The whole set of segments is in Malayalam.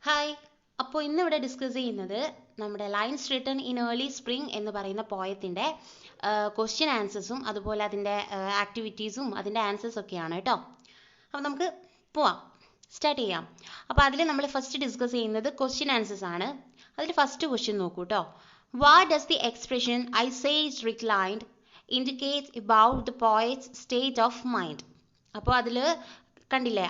ഹായ്. അപ്പോൾ ഇന്നിവിടെ ഡിസ്കസ് ചെയ്യുന്നത് നമ്മുടെ lines written in early spring എന്ന് പറയുന്ന പോയത്തിൻ്റെ ക്വസ്റ്റ്യൻ ആൻസേഴ്സും അതുപോലെ അതിൻ്റെ ആക്ടിവിറ്റീസും അതിൻ്റെ ആൻസേഴ്സ് ഒക്കെയാണ് കേട്ടോ. അപ്പോൾ നമുക്ക് പോവാം, സ്റ്റാർട്ട് ചെയ്യാം. അപ്പോൾ അതിൽ നമ്മൾ ഫസ്റ്റ് ഡിസ്കസ് ചെയ്യുന്നത് ക്വസ്റ്റ്യൻ ആൻസേഴ്സ് ആണ്. അതിൽ ഫസ്റ്റ് ക്വസ്റ്റ്യൻ നോക്കൂ കേട്ടോ. What does the expression I sage reclined indicate about the poets state of mind? അപ്പോൾ അതിൽ കണ്ടില്ലേ,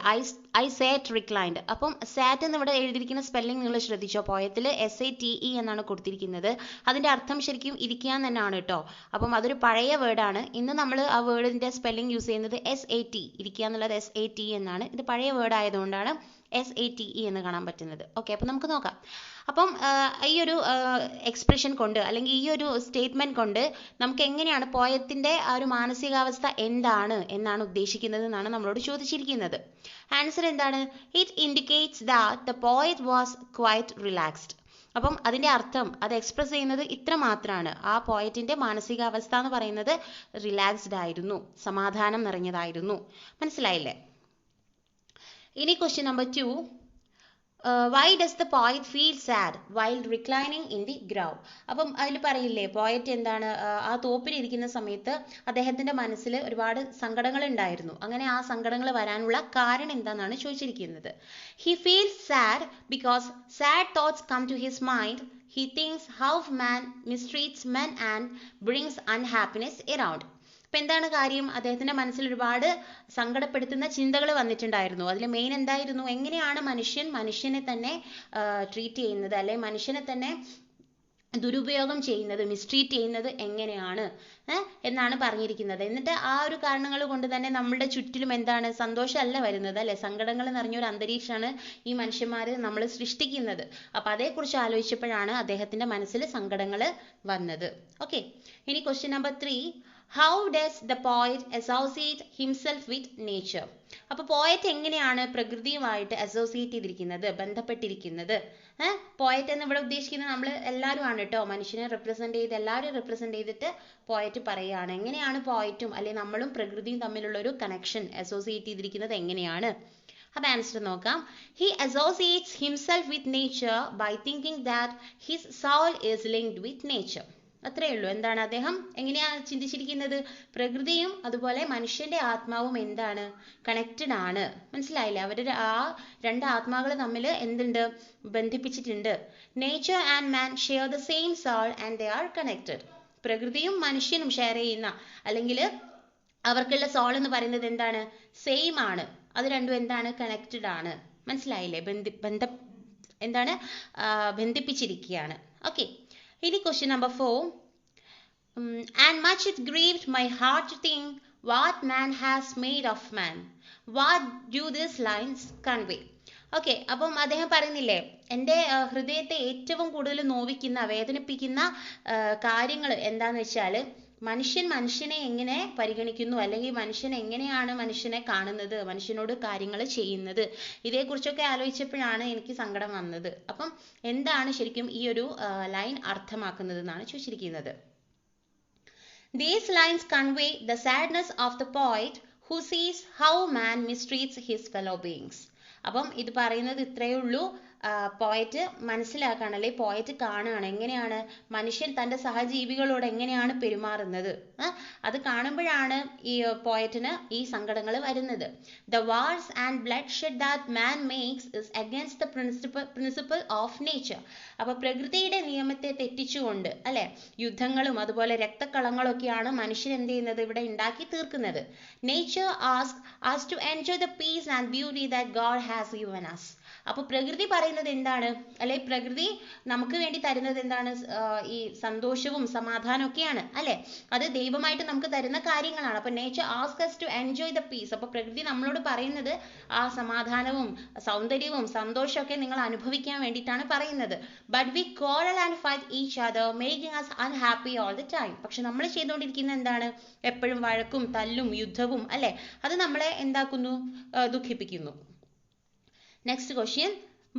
ഐ സാറ്റ് റിക്ലൈൻഡ്. അപ്പം സാറ്റ് എന്ന് ഇവിടെ എഴുതിയിരിക്കുന്ന സ്പെല്ലിംഗ് നിങ്ങൾ ശ്രദ്ധിച്ചോ? പോയത്തിൽ SATE എന്നാണ് കൊടുത്തിരിക്കുന്നത്. അതിൻ്റെ അർത്ഥം ശരിക്കും ഇരിക്കുക തന്നെയാണ് കേട്ടോ. അപ്പം അതൊരു പഴയ വേർഡാണ്. ഇന്ന് നമ്മൾ ആ വേർഡിൻ്റെ സ്പെല്ലിംഗ് യൂസ് ചെയ്യുന്നത് SAT, ഇരിക്കുക എന്നുള്ളത് SAT എന്നാണ്. ഇത് പഴയ വേർഡ് ആയതുകൊണ്ടാണ് SATE എന്ന് കാണാൻ പറ്റുന്നത്. ഓക്കെ, അപ്പം നമുക്ക് നോക്കാം. അപ്പം ഈ ഒരു എക്സ്പ്രഷൻ കൊണ്ട് അല്ലെങ്കിൽ ഈ ഒരു സ്റ്റേറ്റ്മെന്റ് കൊണ്ട് നമുക്ക് എങ്ങനെയാണ് പോയത്തിൻ്റെ ആ ഒരു മാനസികാവസ്ഥ എന്താണ് എന്നാണ് ഉദ്ദേശിക്കുന്നത് എന്നാണ് നമ്മളോട് ചോദിച്ചിരിക്കുന്നത്. ആൻസർ എന്താണ്? It indicates that the poet was quite relaxed. അപ്പം അതിൻ്റെ അർത്ഥം അത് എക്സ്പ്രസ് ചെയ്യുന്നത് ഇത്ര മാത്രമാണ്. ആ പോയറ്റിൻ്റെ മാനസികാവസ്ഥ എന്ന് പറയുന്നത് റിലാക്സ്ഡ് ആയിരുന്നു, സമാധാനം നിറഞ്ഞതായിരുന്നു. മനസ്സിലായില്ലേ? ഇനി question number 2. Why does the poet feel sad while reclining in the ground? അപ്പം അതിൽ പറയില്ലേ, പോയറ്റ് എന്താണ് ആ തോപ്പിലിരിക്കുന്ന സമയത്ത് അദ്ദേഹത്തിൻ്റെ മനസ്സിൽ ഒരുപാട് സങ്കടങ്ങൾ ഉണ്ടായിരുന്നു. അങ്ങനെ ആ സങ്കടങ്ങൾ വരാനുള്ള കാരണം എന്താണെന്നാണ് ചോദിച്ചിരിക്കുന്നത്. He feels sad because sad thoughts come to his mind. He thinks how man mistreats men and brings unhappiness around. അപ്പം എന്താണ് കാര്യം? അദ്ദേഹത്തിൻ്റെ മനസ്സിൽ ഒരുപാട് സങ്കടപ്പെടുത്തുന്ന ചിന്തകൾ വന്നിട്ടുണ്ടായിരുന്നു. അതിൽ മെയിൻ എന്തായിരുന്നു? എങ്ങനെയാണ് മനുഷ്യനെ തന്നെ ട്രീറ്റ് ചെയ്യുന്നത്, അല്ലെ മനുഷ്യനെ തന്നെ ദുരുപയോഗം ചെയ്യുന്നത്, മിസ്ട്രീറ്റ് ചെയ്യുന്നത് എങ്ങനെയാണ് എന്നാണ് പറഞ്ഞിരിക്കുന്നത്. എന്നിട്ട് ആ ഒരു കാരണങ്ങൾ കൊണ്ട് തന്നെ നമ്മളുടെ ചുറ്റിലും എന്താണ്, സന്തോഷമല്ല വരുന്നത്, അല്ലെ സങ്കടങ്ങൾ നിറഞ്ഞൊരു അന്തരീക്ഷമാണ് ഈ മനുഷ്യന്മാർ നമ്മൾ സൃഷ്ടിക്കുന്നത്. അപ്പം അതേക്കുറിച്ച് ആലോചിച്ചപ്പോഴാണ് അദ്ദേഹത്തിൻ്റെ മനസ്സിൽ സങ്കടങ്ങൾ വന്നത്. ഓക്കെ, ഇനി question number 3. How does the poet associate himself with nature? അപ്പോൾ പോയറ്റ് എങ്ങനെയാണ് പ്രകൃതിയുമായിട്ട് അസോസിയേറ്റ് ചെയ്തിരിക്കുന്നത്, ബന്ധപ്പെട്ടിരിക്കുന്നത്? പോയറ്റ് എന്ന് ഇവിടെ ഉദ്ദേശിക്കുന്നത് നമ്മൾ എല്ലാവരും ആണ് കേട്ടോ. മനുഷ്യനെ റെപ്രസെന്റ് ചെയ്ത് എല്ലാവരും റെപ്രസെന്റ് ചെയ്തിട്ട് പോയറ്റ് പറയുകയാണ്. എങ്ങനെയാണ് പോയറ്റും അല്ലെങ്കിൽ നമ്മളും പ്രകൃതിയും തമ്മിലുള്ള ഒരു കണക്ഷൻ അസോസിയേറ്റ് ചെയ്തിരിക്കുന്നത് എങ്ങനെയാണ്? അത് ആൻസർ നോക്കാം. He associates himself with nature by thinking that his soul is linked with nature. അത്രയേ ഉള്ളൂ. എന്താണ് അദ്ദേഹം എങ്ങനെയാണ് ചിന്തിച്ചിരിക്കുന്നത്? പ്രകൃതിയും അതുപോലെ മനുഷ്യന്റെ ആത്മാവും എന്താണ്, കണക്റ്റഡ് ആണ്. മനസ്സിലായില്ലേ? അവരുടെ ആ രണ്ട് ആത്മാക്കൾ തമ്മിൽ എന്തുണ്ട്, ബന്ധിപ്പിച്ചിട്ടുണ്ട്. Nature and man share the same soul and they are connected. പ്രകൃതിയും മനുഷ്യനും ഷെയർ ചെയ്യുന്ന അല്ലെങ്കിൽ അവർക്കുള്ള സോൾ എന്ന് പറയുന്നത് എന്താണ്, സെയിം ആണ്. അത് രണ്ടും എന്താണ്, കണക്റ്റഡ് ആണ്. മനസ്സിലായില്ലേ? ബന്ധിപ്പിച്ചിരിക്കുകയാണ്. ഓക്കെ, ഇനി question number 4. And much it grieved my heart to think what man has made of man. What do these lines convey? Okay, അപ്പം അദ്ദേഹം പറയുന്നില്ലേ, എൻ്റെ ഹൃദയത്തെ ഏറ്റവും കൂടുതൽ നോവിക്കുന്ന വേദനിപ്പിക്കുന്ന കാര്യങ്ങൾ എന്താന്ന് വെച്ചാൽ മനുഷ്യനെ എങ്ങനെ പരിഗണിക്കുന്നു, അല്ലെങ്കിൽ മനുഷ്യൻ എങ്ങനെയാണ് മനുഷ്യനെ കാണുന്നത്, മനുഷ്യനോട് കാര്യങ്ങൾ ചെയ്യുന്നത്, ഇതേക്കുറിച്ചൊക്കെ ആലോചിച്ചപ്പോഴാണ് എനിക്ക് സങ്കടം വന്നത്. അപ്പം എന്താണ് ശരിക്കും ഈ ഒരു ലൈൻ അർത്ഥമാക്കുന്നത് എന്നാണ് ചോദിച്ചിരിക്കുന്നത്. These lines convey the sadness of the poet who sees how man mistreats his fellow beings. അപ്പം ഇത് പറയുന്നത് ഇത്രയേ ഉള്ളൂ. പോയറ്റ് മനസ്സിലാക്കുകയാണ്, അല്ലെ പോയറ്റ് കാണുകയാണ് എങ്ങനെയാണ് മനുഷ്യൻ തൻ്റെ സഹജീവികളോട് എങ്ങനെയാണ് പെരുമാറുന്നത്. അത് കാണുമ്പോഴാണ് ഈ പോയറ്റിന് ഈ സങ്കടങ്ങൾ വരുന്നത്. The wars and blood shed that man makes is against the principle of nature. അപ്പോൾ പ്രകൃതിയുടെ നിയമത്തെ തെറ്റിച്ചുകൊണ്ട്, അല്ലെ, യുദ്ധങ്ങളും അതുപോലെ രക്തക്കളങ്ങളൊക്കെയാണ് മനുഷ്യൻ എന്ത് ചെയ്യുന്നത്, ഇവിടെ ഉണ്ടാക്കി തീർക്കുന്നത്. Nature ask us to enjoy the peace and beauty that God has given us. അപ്പോൾ പ്രകൃതി പറയുന്നത് എന്താണ്, അല്ലെ പ്രകൃതി നമുക്ക് വേണ്ടി തരുന്നത് എന്താണ്, ഈ സന്തോഷവും സമാധാനവും ഒക്കെയാണ്, അല്ലെ. അത് ദൈവമായിട്ട് നമുക്ക് തരുന്ന കാര്യങ്ങളാണ്. അപ്പോൾ nature ask us to enjoy the peace. അപ്പോൾ പ്രകൃതി നമ്മളോട് പറയുന്നത് ആ സമാധാനവും സൗന്ദര്യവും സന്തോഷമൊക്കെ നിങ്ങൾ അനുഭവിക്കാൻ വേണ്ടിയിട്ടാണ് പറയുന്നത്. But we quarrel and fight each other, making us unhappy all the time. പക്ഷെ നമ്മൾ ചെയ്തുകൊണ്ടിരിക്കുന്നത് എന്താണ്, എപ്പോഴും വഴക്കും തല്ലും യുദ്ധവും, അല്ലെ. അത് നമ്മളെ എന്താക്കുന്നു, ദുഃഖിപ്പിക്കുന്നു. Next question.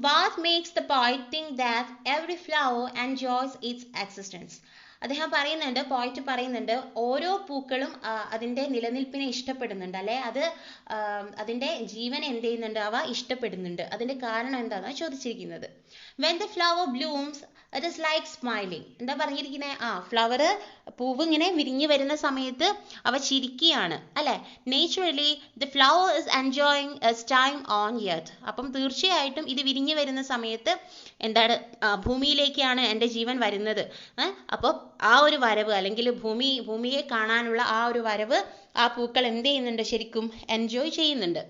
What makes the poet think that every flower enjoys its existence? അദ്ദേഹം പറയുന്നുണ്ട്, പോയിറ്റ് പറയുന്നുണ്ട്, ഓരോ പൂക്കളും അതിൻ്റെ നിലനിൽപ്പിനെ ഇഷ്ടപ്പെടുന്നുണ്ട്, അല്ലെ അത് അതിൻ്റെ ജീവൻ എന്ത് ചെയ്യുന്നുണ്ട്, അവ ഇഷ്ടപ്പെടുന്നുണ്ട്. അതിൻ്റെ കാരണം എന്താണെന്നാണ് ചോദിച്ചിരിക്കുന്നത്. When the flower blooms, it is like smiling. എന്താ പറഞ്ഞിരിക്കുന്നത്? ഫ്ലവർ, പൂവ് ഇങ്ങനെ വിരിഞ്ഞു വരുന്ന സമയത്ത് അവ ചിരിക്കുകയാണ്, അല്ലെ? Naturally, the flower is enjoying its time on earth. അപ്പം തീർച്ചയായിട്ടും ഇത് വിരിഞ്ഞു വരുന്ന സമയത്ത് എന്താണ്, ഭൂമിയിലേക്കാണ് എൻ്റെ ജീവൻ വരുന്നത്. അപ്പോൾ ആ ഒരു വരവ്, അല്ലെങ്കിൽ ഭൂമിയെ കാണാനുള്ള ആ ഒരു വരവ് ആ പൂക്കൾ എന്ത് ചെയ്യുന്നുണ്ട്, ശരിക്കും എൻജോയ് ചെയ്യുന്നുണ്ട്.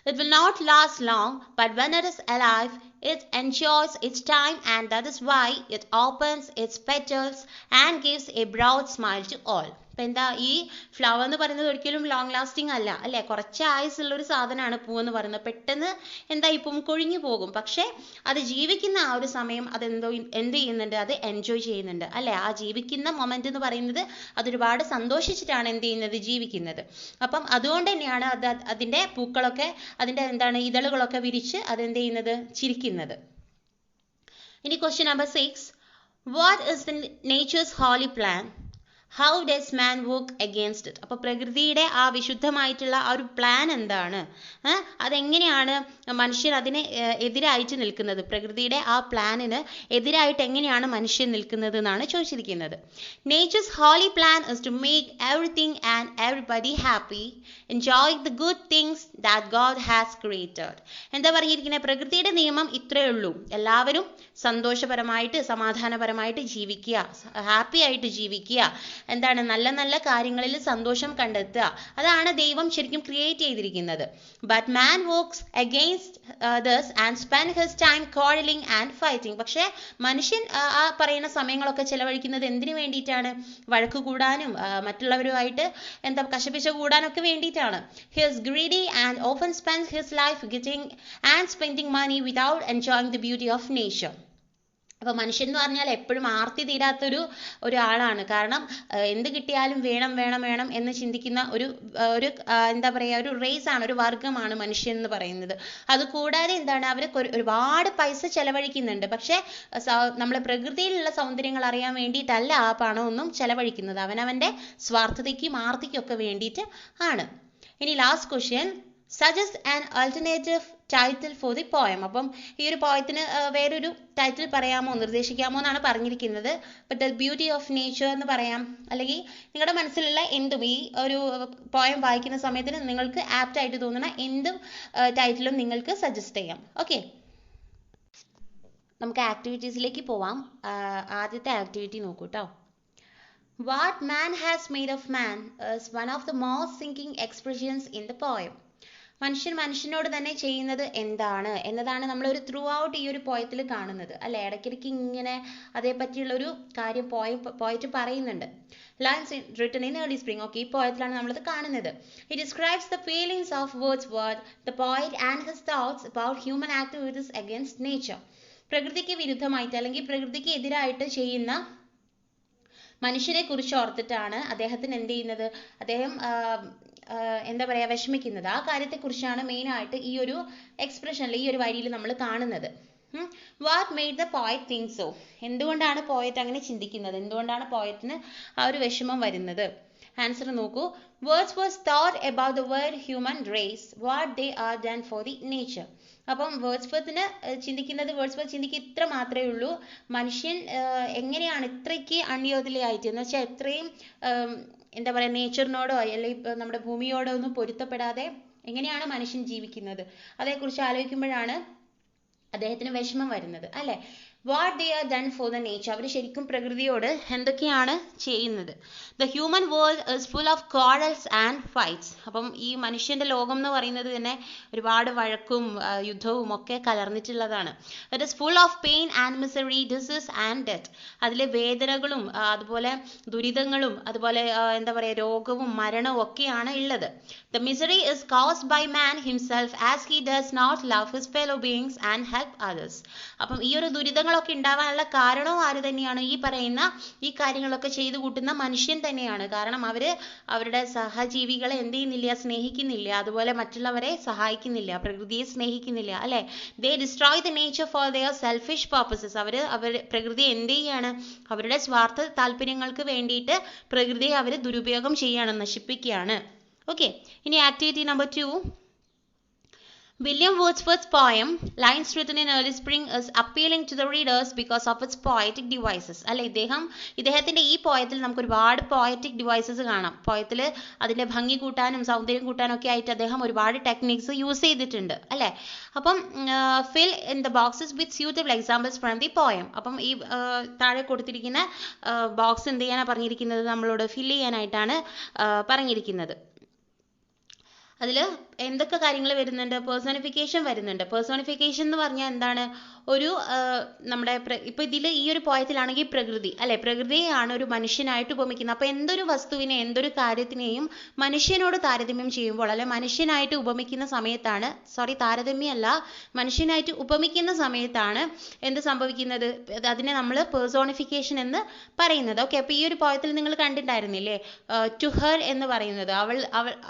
It will not last long, but when it is alive, it enjoys its time, and that is why it opens its petals and gives a broad smile to all. അപ്പം എന്താ, ഈ ഫ്ലവർ എന്ന് പറയുന്നത് ഒരിക്കലും ലോങ് ലാസ്റ്റിംഗ് അല്ല, അല്ലേ? കുറച്ച് ആയുസുള്ള ഒരു സാധനമാണ് പൂവെന്ന് പറയുന്നത്. പെട്ടെന്ന് എന്താ, ഇപ്പം കൊഴിഞ്ഞു പോകും. പക്ഷേ അത് ജീവിക്കുന്ന ആ ഒരു സമയം അത് എന്ത് ചെയ്യുന്നുണ്ട്, അത് എൻജോയ് ചെയ്യുന്നുണ്ട്, അല്ലേ? ആ ജീവിക്കുന്ന മൊമെന്റ് എന്ന് പറയുന്നത് അതൊരുപാട് സന്തോഷിച്ചിട്ടാണ് എന്ത് ചെയ്യുന്നത്, ജീവിക്കുന്നത്. അപ്പം അതുകൊണ്ട് തന്നെയാണ് അതിൻ്റെ പൂക്കളൊക്കെ, അതിൻ്റെ എന്താണ്, ഇതളുകളൊക്കെ വിരിച്ച് അതെന്ത് ചെയ്യുന്നത്, ചിരിക്കുന്നത്. ഇനി question number 6. What is the nature's holy plan? How does man work against it? അപ്പോൾ പ്രകൃതിയുടെ ആ വിശുദ്ധമായിട്ടുള്ള ആ ഒരു പ്ലാൻ എന്താണ്, അതെങ്ങനെയാണ് മനുഷ്യൻ അതിന് എതിരായിട്ട് നിൽക്കുന്നത്, പ്രകൃതിയുടെ ആ പ്ലാനിന് എതിരായിട്ട് എങ്ങനെയാണ് മനുഷ്യൻ നിൽക്കുന്നത് എന്നാണ് ചോദിച്ചിരിക്കുന്നത്. Nature's holy plan is to make everything and everybody happy, enjoying the good things that God has created. എന്താ പറഞ്ഞിരിക്കുന്നത്? പ്രകൃതിയുടെ നിയമം ഇത്രയേ ഉള്ളൂ, എല്ലാവരും സന്തോഷപരമായിട്ട് സമാധാനപരമായിട്ട് ജീവിക്കുക, ഹാപ്പി ആയിട്ട് ജീവിക്കുക, എന്താണ്, നല്ല നല്ല കാര്യങ്ങളിൽ സന്തോഷം കണ്ടെത്തുക, അതാണ് ദൈവം ശരിക്കും ക്രിയേറ്റ് ചെയ്തിരിക്കുന്നത്. But man works against this and spend his time quarreling and fighting. പക്ഷേ മനുഷ്യൻ ആ പറയുന്ന സമയങ്ങളൊക്കെ ചെലവഴിക്കുന്നത് എന്തിനു വേണ്ടിയിട്ടാണ്? വഴക്ക് കൂടാനും മറ്റുള്ളവരുമായിട്ട് എന്താ കശപിശ കൂടാനൊക്കെ വേണ്ടിയിട്ടാണ്. He is greedy and often spends his life getting and spending money without enjoying the beauty of nature. അപ്പോൾ മനുഷ്യൻ എന്ന് പറഞ്ഞാൽ എപ്പോഴും ആർത്തി തീരാത്തൊരു ഒരാളാണ്. കാരണം എന്ത് കിട്ടിയാലും വേണം വേണം വേണം എന്ന് ചിന്തിക്കുന്ന ഒരു എന്താ പറയുക, ഒരു റേസാണ്, ഒരു വർഗമാണ് മനുഷ്യൻ എന്ന് പറയുന്നത്. അതുകൂടാതെ എന്താണ്, അവർ ഒരുപാട് പൈസ ചെലവഴിക്കുന്നുണ്ട്. പക്ഷേ നമ്മൾ പ്രകൃതിയിലുള്ള സൗന്ദര്യങ്ങൾ അറിയാൻ വേണ്ടിയിട്ടല്ല ആ പണമൊന്നും ചെലവഴിക്കുന്നത്, അവനവൻ്റെ സ്വാർത്ഥതയ്ക്കും ആർത്തിക്കും ഒക്കെ വേണ്ടിയിട്ട് ആണ്. ഇനി last question. Suggest an alternative title for the poem. അപ്പം ഈ ഒരു പോയത്തിന് വേറൊരു ടൈറ്റിൽ പറയാമോ, നിർദ്ദേശിക്കാമോ എന്നാണ് പറഞ്ഞിരിക്കുന്നത്. But the beauty of nature എന്ന് പറയാം, അല്ലെങ്കിൽ നിങ്ങളുടെ മനസ്സിലുള്ള എന്തും ഈ ഒരു പോയം വായിക്കുന്ന സമയത്തിന് നിങ്ങൾക്ക് ആപ്റ്റ് ആയിട്ട് തോന്നുന്ന എന്തും ടൈറ്റിലും നിങ്ങൾക്ക് സജസ്റ്റ് ചെയ്യാം. ഓക്കെ, നമുക്ക് ആക്ടിവിറ്റീസിലേക്ക് പോവാം. ആദ്യത്തെ ആക്ടിവിറ്റി നോക്കൂ കേട്ടോ. What man has made of man is one of the most sinking expressions in the poem. മനുഷ്യൻ മനുഷ്യനോട് തന്നെ ചെയ്യുന്നത് എന്താണ് എന്നതാണ് നമ്മളൊരു ത്രൂ ഔട്ട് ഈ ഒരു പോയത്തിൽ കാണുന്നത്, അല്ലെ? ഇടയ്ക്കിടയ്ക്ക് ഇങ്ങനെ അതേപറ്റിയുള്ളൊരു കാര്യം പോയറ്റ് പറയുന്നുണ്ട്. Lines written in early spring. Okay, ഈ പോയത്തിലാണ് നമ്മളത് കാണുന്നത്. It describes the feelings of Wordsworth, the poet, and his thoughts about human activities against nature. പ്രകൃതിക്ക് വിരുദ്ധമായിട്ട് അല്ലെങ്കിൽ പ്രകൃതിക്ക് എതിരായിട്ട് ചെയ്യുന്ന മനുഷ്യരെ കുറിച്ച് ഓർത്തിട്ടാണ് അദ്ദേഹത്തിന് എന്ത് ചെയ്യുന്നത്, അദ്ദേഹം എന്താ പറയുക, വിഷമിക്കുന്നത്. ആ കാര്യത്തെക്കുറിച്ചാണ് മെയിനായിട്ട് ഈ ഒരു എക്സ്പ്രഷനിൽ, ഈ ഒരു വരിയിൽ നമ്മൾ കാണുന്നത്. What made the poet think so? എന്തുകൊണ്ടാണ് പോയറ്റ് അങ്ങനെ ചിന്തിക്കുന്നത്, എന്തുകൊണ്ടാണ് പോയറ്റിന് ആ ഒരു വിഷമം വരുന്നത്? ആൻസർ നോക്കൂ. Wordsworth thought about the world human race, what they are done for the nature. അപ്പം വേർഡ്സ്വർത്തിന് ചിന്തിക്കുക ഇത്ര മാത്രമേ ഉള്ളൂ, മനുഷ്യൻ എങ്ങനെയാണ് ഇത്രയ്ക്ക് അൺയോഗ്യതയായിട്ട്, എന്ന് വെച്ചാൽ എത്രയും എന്താ പറയുക, നേച്ചറിനോടോ അല്ലെങ്കിൽ നമ്മുടെ ഭൂമിയോടോ ഒന്നും പൊരുത്തപ്പെടാതെ എങ്ങനെയാണ് മനുഷ്യൻ ജീവിക്കുന്നത്, അതേക്കുറിച്ച് ആലോചിക്കുമ്പോഴാണ് അദ്ദേഹത്തിന് വിഷമം വരുന്നത്, അല്ലേ? What they are done for the nature. അവർ ശരിക്കും പ്രകൃതിയോട് എന്തൊക്കെയാണ് ചെയ്യുന്നത്? The human world is full of quarrels and fights. അപ്പം ഈ മനുഷ്യൻ്റെ ലോകം എന്ന് പറയുന്നത് തന്നെ ഒരുപാട് വഴക്കും യുദ്ധവും ഒക്കെ കലർന്നിട്ടുള്ളതാണ്. It is full of pain and misery, disease and death. അതിലെ വേദനകളും അതുപോലെ ദുരിതങ്ങളും അതുപോലെ എന്താ പറയുക, രോഗവും മരണവും ഒക്കെയാണ് ഉള്ളത്. The misery is caused by man himself as he does not love his fellow beings and help others. അപ്പം ഈ ഒരു ദുരിതങ്ങൾ ദുരന്തങ്ങളൊക്കെ ഉണ്ടാവാനുള്ള കാരണവും ആര് തന്നെയാണ്? ഈ കാര്യങ്ങളൊക്കെ ചെയ്തു കൂട്ടുന്ന മനുഷ്യൻ തന്നെയാണ്. കാരണം അവരുടെ സഹജീവികളെ എന്ത് ചെയ്യുന്നില്ല? സ്നേഹിക്കുന്നില്ല. അതുപോലെ മറ്റുള്ളവരെ സഹായിക്കുന്നില്ല, പ്രകൃതിയെ സ്നേഹിക്കുന്നില്ല, അല്ലെ? They destroy the nature for their selfish purposes. അവർ പ്രകൃതി എന്ത് ചെയ്യാണ്? അവരുടെ സ്വാർത്ഥ താല്പര്യങ്ങൾക്ക് വേണ്ടിയിട്ട് പ്രകൃതിയെ അവർ ദുരുപയോഗം ചെയ്യാണ്, നശിപ്പിക്കുകയാണ്. ഓക്കെ, ഇനി activity number 2. William Wordsworth's poem Lines Written in Early Spring is appealing to the readers because of its poetic devices. അല്ലെ, ഇദ്ദേഹത്തിന്റെ ഈ പോയത്തിൽ നമുക്ക് ഒരുപാട് പോയറ്റിക് ഡിവൈസസ് കാണാം. പോയത്തിൽ അതിന്റെ ഭംഗി കൂട്ടാനും സൗന്ദര്യം കൂട്ടാനും ഒക്കെ ആയിട്ട് അദ്ദേഹം ഒരുപാട് ടെക്നിക്സ് യൂസ് ചെയ്തിട്ടുണ്ട്, അല്ലെ? അപ്പം fill in the boxes with suitable examples from the poem. അപ്പം ഈ താഴെ കൊടുത്തിരിക്കുന്ന ബോക്സ് എന്ത് ചെയ്യാനാണ് പറഞ്ഞിരിക്കുന്നത്? നമ്മളോട് ഫില്ല് ചെയ്യാനായിട്ടാണ് പറഞ്ഞിരിക്കുന്നത്. അതിൽ എന്തൊക്കെ കാര്യങ്ങൾ വരുന്നുണ്ട്? പേഴ്സോണിഫിക്കേഷൻ വരുന്നുണ്ട്. പേഴ്സോണിഫിക്കേഷൻ എന്ന് പറഞ്ഞാൽ എന്താണ്? നമ്മുടെ ഇപ്പൊ ഈ ഒരു പോയത്തിലാണെങ്കിൽ പ്രകൃതി, അല്ലെ? പ്രകൃതിയെയാണ് ഒരു മനുഷ്യനായിട്ട് ഉപമിക്കുന്നത്. അപ്പൊ എന്തൊരു വസ്തുവിനെ, എന്തൊരു കാര്യത്തിനെയും മനുഷ്യനോട് താരതമ്യം ചെയ്യുമ്പോൾ, അല്ലെ മനുഷ്യനായിട്ട് ഉപമിക്കുന്ന സമയത്താണ്, മനുഷ്യനായിട്ട് ഉപമിക്കുന്ന സമയത്താണ് എന്ത് സംഭവിക്കുന്നത്? അതിനെ നമ്മൾ പേഴ്സോണിഫിക്കേഷൻ എന്ന് പറയുന്നത്. ഓക്കെ, അപ്പൊ ഈ ഒരു പോയത്തിൽ നിങ്ങൾ കണ്ടിട്ടുണ്ടായിരുന്നില്ലേ? ടു ഹെർ എന്ന് പറയുന്നത്, അവൾ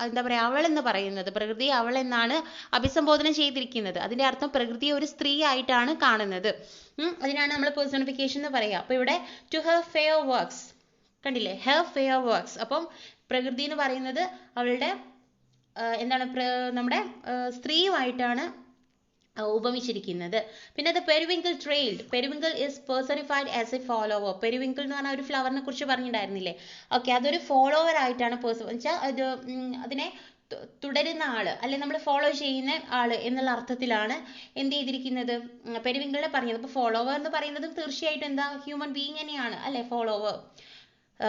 എന്താ പറയാ, അവൾ എന്ന് പറയുന്നത്, പ്രകൃതി അവൾ എന്നാണ് അഭിസംബോധന ചെയ്തിരിക്കുന്നത്. അതിന്റെ അർത്ഥം പ്രകൃതിയെ ഒരു സ്ത്രീ ആയിട്ടാണ് കാണുന്നത്. അതിനാണ് നമ്മൾ പേഴ്സോണിഫിക്കേഷൻ എന്ന് പറയുക. അപ്പൊ ഇവിടെ ടു ഹെർ ഫെയർ വർക്ക്സ്, കണ്ടില്ലേ? Her fair works. അപ്പം പ്രകൃതി എന്ന് പറയുന്നത് അവളുടെ എന്താണ്, നമ്മുടെ സ്ത്രീയുമായിട്ടാണ് ഉപമിച്ചിരിക്കുന്നത്. പിന്നെ the periwinkle trailed. Periwinkle is personified as A follower. Periwinkle എന്ന് പറഞ്ഞ ഒരു ഫ്ലവറിനെ കുറിച്ച് പറഞ്ഞിട്ടുണ്ടായിരുന്നില്ലേ? ഓക്കെ, അതൊരു ഫോളോവർ ആയിട്ടാണ് അതിനെ തുടരുന്ന ആള്, അല്ലെ നമ്മൾ ഫോളോ ചെയ്യുന്ന ആള് എന്നുള്ള അർത്ഥത്തിലാണ് എന്ത് ചെയ്തിരിക്കുന്നത്? പെരിവിങ്കിളിനെ പറഞ്ഞത്. അപ്പൊ ഫോളോവർ എന്ന് പറയുന്നതും തീർച്ചയായിട്ടും എന്താ? ഹ്യൂമൻ ബീയിങ് തന്നെയാണ്, അല്ലെ? ഫോളോവർ,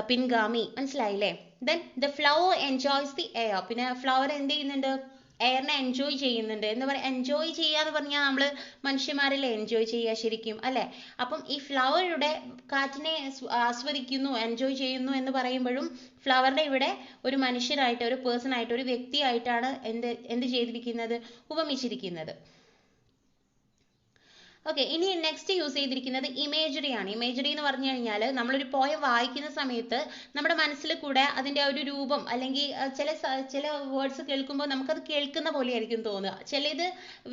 പിൻഗാമി. മനസ്സിലായില്ലേ? Then the flower enjoys the air. പിന്നെ ഫ്ലവർ എന്ത് ചെയ്യുന്നുണ്ട്? എയറിനെ എൻജോയ് ചെയ്യുന്നുണ്ട്. എന്ന് പറയാം, എൻജോയ് ചെയ്യാന്ന് പറഞ്ഞാൽ നമ്മൾ മനുഷ്യന്മാരല്ലേ എൻജോയ് ചെയ്യുക ശരിക്കും, അല്ലെ? അപ്പം ഈ ഫ്ലവറുടെ കാറ്റിനെ ആസ്വദിക്കുന്നു, എൻജോയ് ചെയ്യുന്നു എന്ന് പറയുമ്പോഴും ഫ്ലവറിനെ ഇവിടെ ഒരു മനുഷ്യനായിട്ട്, ഒരു പേഴ്സൺ ആയിട്ട്, ഒരു വ്യക്തിയായിട്ടാണ് എന്ത് ചെയ്തിരിക്കുന്നത്? ഉപമിച്ചിരിക്കുന്നത്. ഓക്കെ, ഇനി നെക്സ്റ്റ് യൂസ് ചെയ്തിരിക്കുന്നത് ഇമേജറി ആണ്. ഇമേജറി എന്ന് പറഞ്ഞു കഴിഞ്ഞാൽ നമ്മളൊരു പോയം വായിക്കുന്ന സമയത്ത് നമ്മുടെ മനസ്സിൽ കൂടെ അതിന്റെ ഒരു രൂപം, അല്ലെങ്കിൽ ചില വേർഡ്സ് കേൾക്കുമ്പോൾ നമുക്കത് കേൾക്കുന്ന പോലെ ആയിരിക്കും തോന്നുക. ചിലത്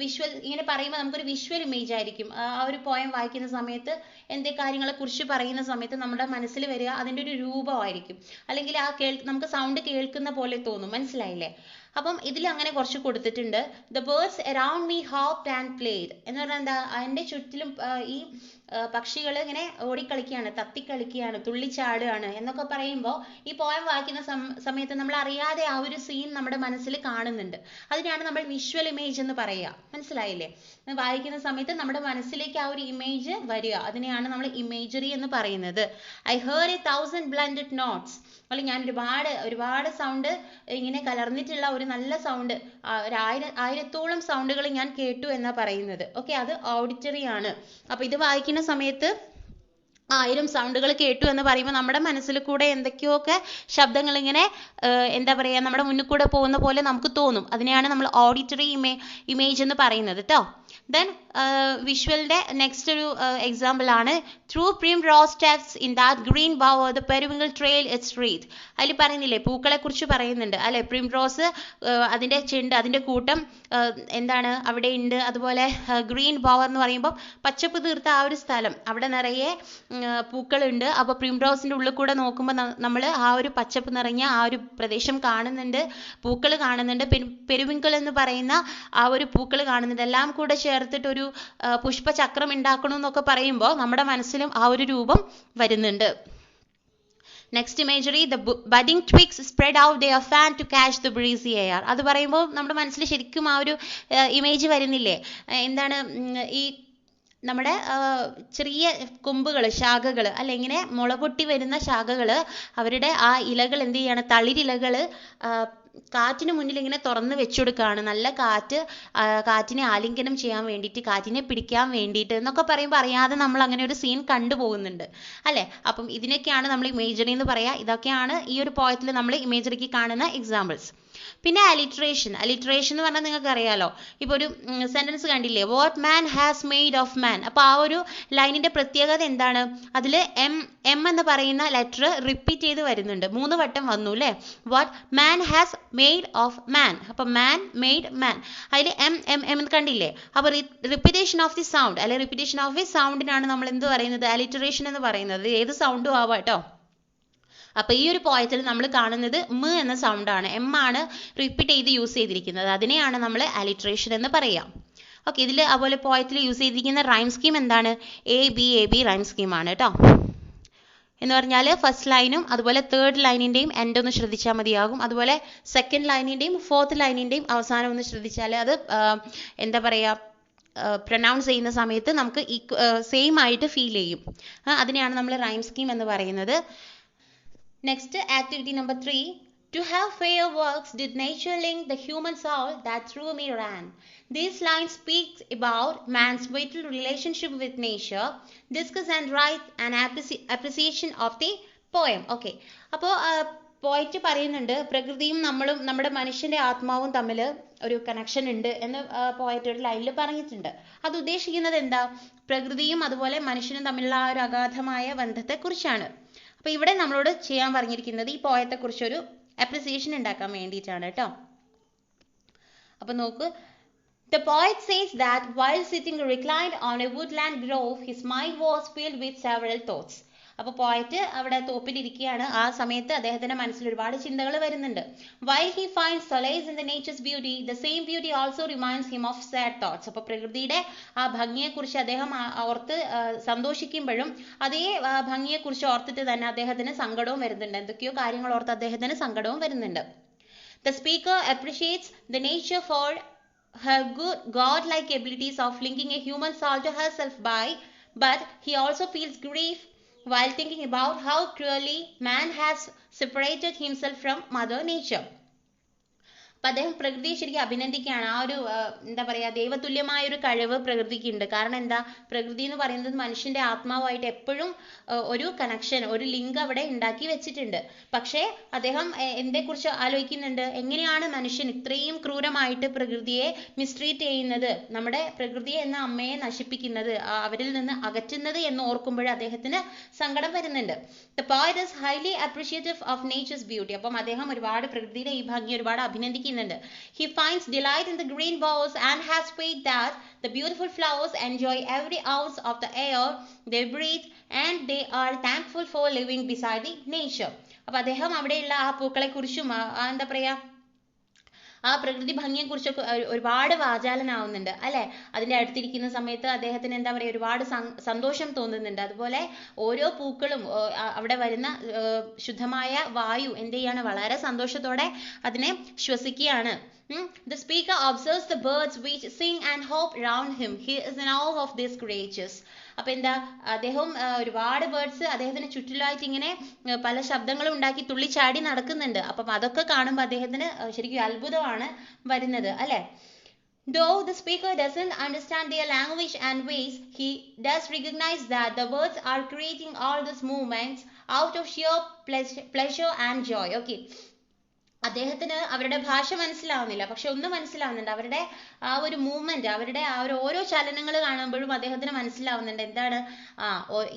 വിഷ്വൽ, ഇങ്ങനെ പറയുമ്പോൾ നമുക്കൊരു വിഷ്വൽ ഇമേജ് ആയിരിക്കും. ആ ഒരു പോയം വായിക്കുന്ന സമയത്ത് എന്തേ കാര്യങ്ങളെ കുറിച്ച് പറയുന്ന സമയത്ത് നമ്മുടെ മനസ്സിൽ വരിക അതിന്റെ ഒരു രൂപമായിരിക്കും, അല്ലെങ്കിൽ നമുക്ക് സൗണ്ട് കേൾക്കുന്ന പോലെ തോന്നും. മനസ്സിലായില്ലേ? അപ്പം ഇതിൽ അങ്ങനെ കുറച്ച് കൊടുത്തിട്ടുണ്ട്. The birds around me hopped and played എന്ന് പറഞ്ഞാൽ എന്താ? അതിന്റെ ചുറ്റിലും ഈ പക്ഷികൾ ഇങ്ങനെ ഓടിക്കളിക്കുകയാണ്, തത്തിക്കളിക്കുകയാണ്, തുള്ളിച്ചാടുകയാണ് എന്നൊക്കെ പറയുമ്പോൾ ഈ പോയം വായിക്കുന്ന സമയത്ത് നമ്മൾ അറിയാതെ ആ ഒരു സീൻ നമ്മുടെ മനസ്സിൽ കാണുന്നുണ്ട്. അതിനാണ് നമ്മൾ വിഷ്വൽ ഇമേജ് എന്ന് പറയുക. മനസ്സിലായില്ലേ? വായിക്കുന്ന സമയത്ത് നമ്മുടെ മനസ്സിലേക്ക് ആ ഒരു ഇമേജ് വരിക, അതിനെയാണ് നമ്മൾ ഇമേജറി എന്ന് പറയുന്നത്. I heard 1000 blended notes. അല്ലെങ്കിൽ ഞാൻ ഒരുപാട് സൗണ്ട് ഇങ്ങനെ കലർന്നിട്ടുള്ള ഒരു നല്ല സൗണ്ട്, ആയിരത്തോളം സൗണ്ടുകൾ ഞാൻ കേട്ടു എന്നാ പറയുന്നത്. ഓക്കെ, അത് ഓഡിറ്ററി ആണ്. അപ്പൊ ഇത് വായിക്കുന്ന സമയത്ത് 1000 സൗണ്ടുകൾ കേട്ടു എന്ന് പറയുമ്പോൾ നമ്മുടെ മനസ്സിൽ കൂടെ എന്തൊക്കെയൊക്കെ ശബ്ദങ്ങൾ ഇങ്ങനെ എന്താ പറയാ, നമ്മുടെ മുന്നിൽ കൂടെ പോകുന്ന പോലെ നമുക്ക് തോന്നും. അതിനെയാണ് നമ്മൾ ഓഡിറ്ററി ഇമേജ് എന്ന് പറയുന്നത് കേട്ടോ. Then visualന്റെ നെക്സ്റ്റ് ഒരു എക്സാമ്പിൾ ആണ് through primrose tufts in that green bower the periwinkle trail its wreath. അതിൽ പറയുന്നില്ലേ, പൂക്കളെ കുറിച്ച് പറയുന്നുണ്ട്, അല്ലെ? പ്രിംറോസ് അതിന്റെ ചെണ്ട്, അതിന്റെ കൂട്ടം എന്താണ് അവിടെ ഉണ്ട്. അതുപോലെ ഗ്രീൻ ബവർ എന്ന് പറയുമ്പോൾ പച്ചപ്പ് തീർത്ത ആ ഒരു സ്ഥലം, അവിടെ നിറയെ പൂക്കളുണ്ട്. അപ്പൊ പ്രിംറോസിന്റെ ഉള്ളിൽ കൂടെ നോക്കുമ്പോൾ നമ്മൾ ആ ഒരു പച്ചപ്പ് നിറഞ്ഞ ആ ഒരു പ്രദേശം കാണുന്നുണ്ട്, പൂക്കൾ കാണുന്നുണ്ട്. പെരുവിങ്കിൾ എന്ന് പറയുന്ന ആ ഒരു പൂക്കൾ കാണുന്നുണ്ട്. എല്ലാം കൂടെ ചേർത്തിട്ട് ഒരു പുഷ്പചക്രം ഉണ്ടാക്കണം എന്നൊക്കെ പറയുമ്പോൾ നമ്മുടെ മനസ്സിലും ആ ഒരു രൂപം വരുന്നുണ്ട്. Next imagery, the budding twigs spread out their fan to catch the breezy air. അത് പറയുമ്പോൾ നമ്മുടെ മനസ്സിൽ ശരിക്കും ആ ഒരു ഇമേജ് വരുന്നില്ലേ? എന്താണ് ഈ നമ്മുടെ ചെറിയ കൊമ്പുകൾ, ശാഖകൾ, അല്ലെ ഇങ്ങനെ മുളപൊട്ടി വരുന്ന ശാഖകൾ, അവരുടെ ആ ഇലകൾ എന്ത് ചെയ്യാണ്? തളിരിലകൾ കാറ്റിന് മുന്നിൽ ഇങ്ങനെ തുറന്ന് വെച്ചുകൊടുക്കുകയാണ്. നല്ല കാറ്റിനെ ആലിംഗനം ചെയ്യാൻ വേണ്ടിയിട്ട്, കാറ്റിനെ പിടിക്കാൻ വേണ്ടിയിട്ട് എന്നൊക്കെ പറയുമ്പോൾ അറിയാതെ നമ്മൾ അങ്ങനെ ഒരു സീൻ കണ്ടുപോകുന്നുണ്ട്, അല്ലെ? അപ്പം ഇതിനൊക്കെയാണ് നമ്മൾ ഇമേജറി എന്ന് പറയാ. ഇതൊക്കെയാണ് ഈ ഒരു പോയത്തിൽ നമ്മൾ ഇമേജറിക്ക് കാണുന്ന എക്സാമ്പിൾസ്. പിന്നെ അലിട്രേഷൻ എന്ന് പറഞ്ഞാൽ നിങ്ങൾക്ക് അറിയാലോ, ഇപ്പോൾ ഒരു സെന്റൻസ് കണ്ടില്ലേ, what man has made of മാൻ. അപ്പോൾ ആ ഒരു ലൈനിന്റെ പ്രത്യേകത എന്താണ്, അതിൽ എം എന്ന് പറയുന്ന ലെറ്റർ റിപ്പീറ്റ് ചെയ്ത് വരുന്നുണ്ട്, 3 വട്ടം വന്നു അല്ലേ. What man has made of മാൻ, അപ്പോൾ മാൻ മെയ്ഡ് മാൻ, അതിൽ എം എന്ന് കണ്ടില്ലേ. അപ്പോൾ റിപ്പീറ്റേഷൻ ഓഫ് ദി സൗണ്ട് അല്ലെ റിപ്പീറ്റേഷൻ ഓഫ് ദി സൗണ്ടിനാണ് നമ്മൾ എന്ത് പറയുന്നത്, അലിറ്ററേഷൻ എന്ന് പറയുന്നത്. ഏത് സൗണ്ടും ആവാം കേട്ടോ. അപ്പോൾ ഈ ഒരു പോയത്തിൽ നമ്മൾ കാണുന്നത് മ എന്ന സൗണ്ട് ആണ്, എം ആണ് റിപ്പീറ്റ് ചെയ്ത് യൂസ് ചെയ്തിരിക്കുന്നത്, അതിനെയാണ് നമ്മൾ അലിട്രേഷൻ എന്ന് പറയാം. ഓക്കെ, ഇതിൽ അതുപോലെ പോയത്തിൽ യൂസ് ചെയ്തിരിക്കുന്ന റൈം സ്കീം എന്താണ്, എ ബി റൈം സ്കീം ആണ് കേട്ടോ. എന്ന് പറഞ്ഞാൽ ഫസ്റ്റ് ലൈനും അതുപോലെ തേർഡ് ലൈനിൻ്റെയും എൻഡ് ഒന്ന് ശ്രദ്ധിച്ചാൽ മതിയാകും. അതുപോലെ സെക്കൻഡ് ലൈനിൻ്റെയും ഫോർത്ത് ലൈനിൻ്റെയും അവസാനം ഒന്ന് ശ്രദ്ധിച്ചാൽ അത് എന്താ പറയുക, പ്രൊനൗൺസ് ചെയ്യുന്ന സമയത്ത് നമുക്ക് സെയിം ആയിട്ട് ഫീൽ ചെയ്യും. അതിനെയാണ് നമ്മൾ റൈം സ്കീം എന്ന് പറയുന്നത്. Next, activity number 3. To have fair works did nature link the human soul that through me ran. These lines speak about man's vital relationship with nature. Discuss and write an appreciation of the poem. Okay. അപ്പോൾ പോയിറ്റ് പറയുന്നുണ്ട് പ്രകൃതിയും നമ്മളും നമ്മുടെ മനുഷ്യന്റെ ആത്മാവും തമ്മിൽ ഒരു കണക്ഷൻ ഉണ്ട് എന്ന് പോയിറ്റ് ഒരു ലൈനിൽ പറഞ്ഞിട്ടുണ്ട്. അത് ഉദ്ദേശിക്കുന്നത് എന്താ, പ്രകൃതിയും അതുപോലെ മനുഷ്യനും തമ്മിലുള്ള ആ ഒരു അഗാധമായ ബന്ധത്തെ കുറിച്ചാണ്. അപ്പോൾ ഇവിടെ നമ്മളോട് ചെയ്യാൻ പറഞ്ഞിരിക്കുന്നത് ഈ പോയത്തെ കുറിച്ചൊരു അപ്രിസിയേഷൻ ഉണ്ടാക്കാൻ വേണ്ടിയിട്ടാണ് കേട്ടോ. അപ്പോൾ നോക്ക്, the poet says that while sitting reclined on a woodland grove, his mind was filled with several thoughts. അപ്പോൾ പോയറ്റ് അവിടെ തോപ്പിലിരിക്കുകയാണ്, ആ സമയത്ത് അദ്ദേഹത്തിന്റെ മനസ്സിൽ ഒരുപാട് ചിന്തകൾ വരുന്നുണ്ട്. While he finds solace in the nature's beauty, the same beauty also reminds him of sad thoughts. അപ്പോൾ പ്രകൃതിയുടെ ആ ഭംഗിയെക്കുറിച്ച് അദ്ദേഹം ഓർത്ത് സന്തോഷിക്കുമ്പോഴും അതേ ഭംഗിയെക്കുറിച്ച് ഓർത്തിട്ട് തന്നെ അദ്ദേഹത്തിന് സങ്കടവും വരുന്നുണ്ട്, എന്തൊക്കെയോ കാര്യങ്ങൾ ഓർത്ത് അദ്ദേഹത്തിന് സങ്കടവും വരുന്നുണ്ട്. The speaker appreciates the nature for her god-like abilities of linking a human soul to herself but he also feels grief while thinking about how cruelly man has separated himself from Mother Nature. അപ്പം അദ്ദേഹം പ്രകൃതിയെ ശരിക്കും അഭിനന്ദിക്കുകയാണ്. ആ ഒരു എന്താ പറയുക, ദൈവതുല്യമായ ഒരു കഴിവ് പ്രകൃതിക്കുണ്ട്. കാരണം എന്താ, പ്രകൃതി എന്ന് പറയുന്നത് മനുഷ്യന്റെ ആത്മാവായിട്ട് എപ്പോഴും ഒരു കണക്ഷൻ, ഒരു ലിങ്ക് അവിടെ ഉണ്ടാക്കി വെച്ചിട്ടുണ്ട്. പക്ഷേ അദ്ദേഹം എന്തെക്കുറിച്ച് ആലോചിക്കുന്നുണ്ട്, എങ്ങനെയാണ് മനുഷ്യൻ ഇത്രയും ക്രൂരമായിട്ട് പ്രകൃതിയെ മിസ്ട്രീറ്റ് ചെയ്യുന്നത്, നമ്മുടെ പ്രകൃതിയെ എന്ന അമ്മയെ നശിപ്പിക്കുന്നത്, അവരിൽ നിന്ന് അകറ്റുന്നത് എന്ന് ഓർക്കുമ്പോൾ അദ്ദേഹത്തിന് സങ്കടം വരുന്നുണ്ട്. The poet is highly appreciative of nature's beauty. അപ്പം അദ്ദേഹം ഒരുപാട് പ്രകൃതിയുടെ ഈ ഭംഗി ഒരുപാട് അഭിനന്ദിക്കുന്നുണ്ട്. He finds delight in the green boughs and has faith that the beautiful flowers enjoy every ounce of the air they breathe and they are thankful for living beside the nature. അപ്പോൾ അദ്ദേഹം അവിടെയുള്ള ആ പൂക്കളെ കുറിച്ചും എന്താ പറയാ, ആ പ്രകൃതി ഭംഗിയെക്കുറിച്ചൊക്കെ ഒരുപാട് വാചാലനാവുന്നുണ്ട് അല്ലെ. അതിന്റെ അടുത്തിരിക്കുന്ന സമയത്ത് അദ്ദേഹത്തിന് എന്താ പറയുക, ഒരുപാട് സന്തോഷം തോന്നുന്നുണ്ട്. അതുപോലെ ഓരോ പൂക്കളും അവിടെ വരുന്ന ശുദ്ധമായ വായു എന്ത് ചെയ്യാണ്, വളരെ സന്തോഷത്തോടെ അതിനെ ശ്വസിക്കുകയാണ്. The speaker observes the birds which sing and hop round him. He is in awe of these creatures. അപ്പൊ എന്താ, അദ്ദേഹം ഒരുപാട് ബേർഡ്സ് അദ്ദേഹത്തിന് ചുറ്റിലായിട്ട് ഇങ്ങനെ പല ശബ്ദങ്ങളും ഉണ്ടാക്കി തുള്ളിച്ചാടി നടക്കുന്നുണ്ട്. അപ്പം അതൊക്കെ കാണുമ്പോൾ അദ്ദേഹത്തിന് ശരിക്കും അത്ഭുതമാണ് വരുന്നത് അല്ലെ. Though the speaker doesn't understand their language and ways, he does recognize that the birds are creating all these movements out of sheer pleasure and joy. Okay. അദ്ദേഹത്തിന് അവരുടെ ഭാഷ മനസ്സിലാവുന്നില്ല, പക്ഷെ ഒന്ന് മനസ്സിലാവുന്നുണ്ട്, അവരുടെ ആ ഒരു മൂവ്മെന്റ്, അവരുടെ ആ ഒരു ഓരോ ചലനങ്ങൾ കാണുമ്പോഴും അദ്ദേഹത്തിന് മനസ്സിലാവുന്നുണ്ട് എന്താണ്,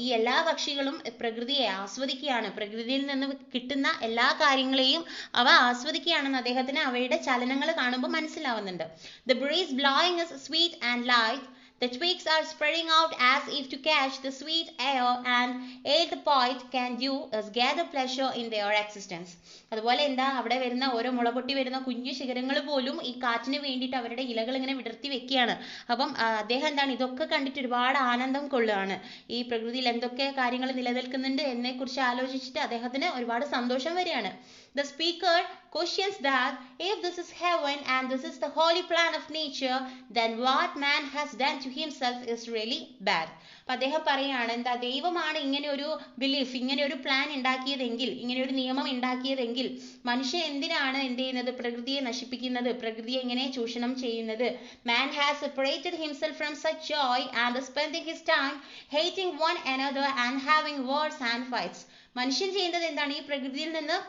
ഈ എല്ലാ പക്ഷികളും പ്രകൃതിയെ ആസ്വദിക്കുകയാണ്, പ്രകൃതിയിൽ നിന്ന് കിട്ടുന്ന എല്ലാ കാര്യങ്ങളെയും അവ ആസ്വദിക്കുകയാണെന്ന് അദ്ദേഹത്തിന് അവയുടെ ചലനങ്ങൾ കാണുമ്പോൾ മനസ്സിലാവുന്നുണ്ട്. The breeze blowing is sweet and light. The twigs are spreading out as if to catch the sweet air, and all the poet can do is gather pleasure in their existence. അതുപോലെ എന്താ, അവിടെ വരുന്ന ഓരോ മുളപൊട്ടി വരുന്ന കുഞ്ഞു ശിഖരങ്ങൾ പോലും ഈ കാറ്റിന് വേണ്ടിയിട്ട് അവരുടെ ഇലകൾ ഇങ്ങനെ വിടർത്തി വെക്കുകയാണ്. അപ്പം അദ്ദേഹം എന്താണ്, ഇതൊക്കെ കണ്ടിട്ട് ഒരുപാട് ആനന്ദം കൊള്ളുകയാണ്. ഈ പ്രകൃതിയിൽ എന്തൊക്കെ കാര്യങ്ങൾ നിലനിൽക്കുന്നുണ്ട് എന്നെ കുറിച്ച് ആലോചിച്ചിട്ട് അദ്ദേഹത്തിന് ഒരുപാട് സന്തോഷം വരികയാണ്. The speaker questions that if this is heaven and this is the holy plan of nature, then what man has done to himself is really bad. അപ്പൊ അദ്ദേഹം പറയാണ്, എന്താ, ദൈവമാണ് ഇങ്ങനെ ഒരു ബിലീഫ്, ഇങ്ങനെ ഒരു പ്ലാൻ ഉണ്ടാക്കിയതെങ്കിൽ, ഇങ്ങനെ ഒരു നിയമം ഉണ്ടാക്കിയതെങ്കിൽ മനുഷ്യൻ എന്തിനാണ് എന്ത് ചെയ്യുന്നത്, പ്രകൃതിയെ നശിപ്പിക്കുന്നത്, പ്രകൃതിയെ ഇങ്ങനെ ചൂഷണം ചെയ്യുന്നത്. Man has separated himself from such joy and is spending his time hating one another and having wars and fights. മനുഷ്യൻ ചെയ്യുന്നത് എന്താണ്, ഈ പ്രകൃതിയിൽ നിന്ന്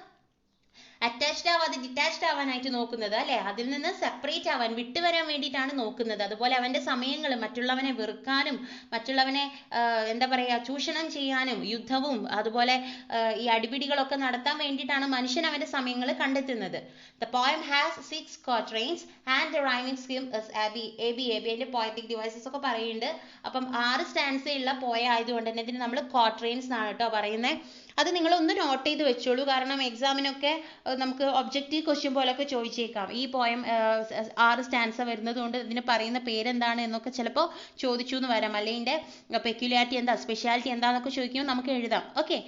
അറ്റാച്ച്ഡ് ആവാതെ ഡിറ്റാച്ച്ഡ് ആവാനായിട്ട് നോക്കുന്നത് അല്ലെ, അതിൽ നിന്ന് സെപ്പറേറ്റ് ആവാൻ വിട്ടുവരാൻ വേണ്ടിയിട്ടാണ് നോക്കുന്നത്. അതുപോലെ അവന്റെ സമയങ്ങൾ മറ്റുള്ളവനെ വെറുക്കാനും മറ്റുള്ളവനെ എന്താ പറയാ ചൂഷണം ചെയ്യാനും യുദ്ധവും അതുപോലെ ഈ അടിപിടികളൊക്കെ നടത്താൻ വേണ്ടിയിട്ടാണ് മനുഷ്യൻ അവന്റെ സമയങ്ങൾ കണ്ടെത്തുന്നത്. The poem has 6 quatrains and the rhyming scheme is AB. അതിന്റെ poetic devices ഒക്കെ പറയുന്നുണ്ട്. അപ്പം 6 സ്റ്റാൻസ ഉള്ള പോയ ആയതുകൊണ്ട് തന്നെ ഇതിന് നമ്മൾ ക്വാട്രെയിൻസ് എന്നാണ് കേട്ടോ പറയുന്നത്. അത് നിങ്ങൾ ഒന്ന് നോട്ട് ചെയ്ത് വെച്ചോളൂ, കാരണം എക്സാമിനൊക്കെ നമുക്ക് ഒബ്ജക്റ്റീവ് ക്വസ്റ്റ്യൻ പോലൊക്കെ ചോദിച്ചേക്കാം. ഈ പോയം 6 സ്റ്റാൻസ വരുന്നത് കൊണ്ട് ഇതിന് പറയുന്ന പേരെന്താണ് എന്നൊക്കെ ചിലപ്പോൾ ചോദിച്ചു എന്ന് വരാം, അല്ലെങ്കിൽ ഇതിന്റെ പെക്യുലാരിറ്റി എന്താ സ്പെഷ്യാലിറ്റി എന്താന്നൊക്കെ ചോദിക്കുമ്പോൾ നമുക്ക് എഴുതാം. ഓക്കെ,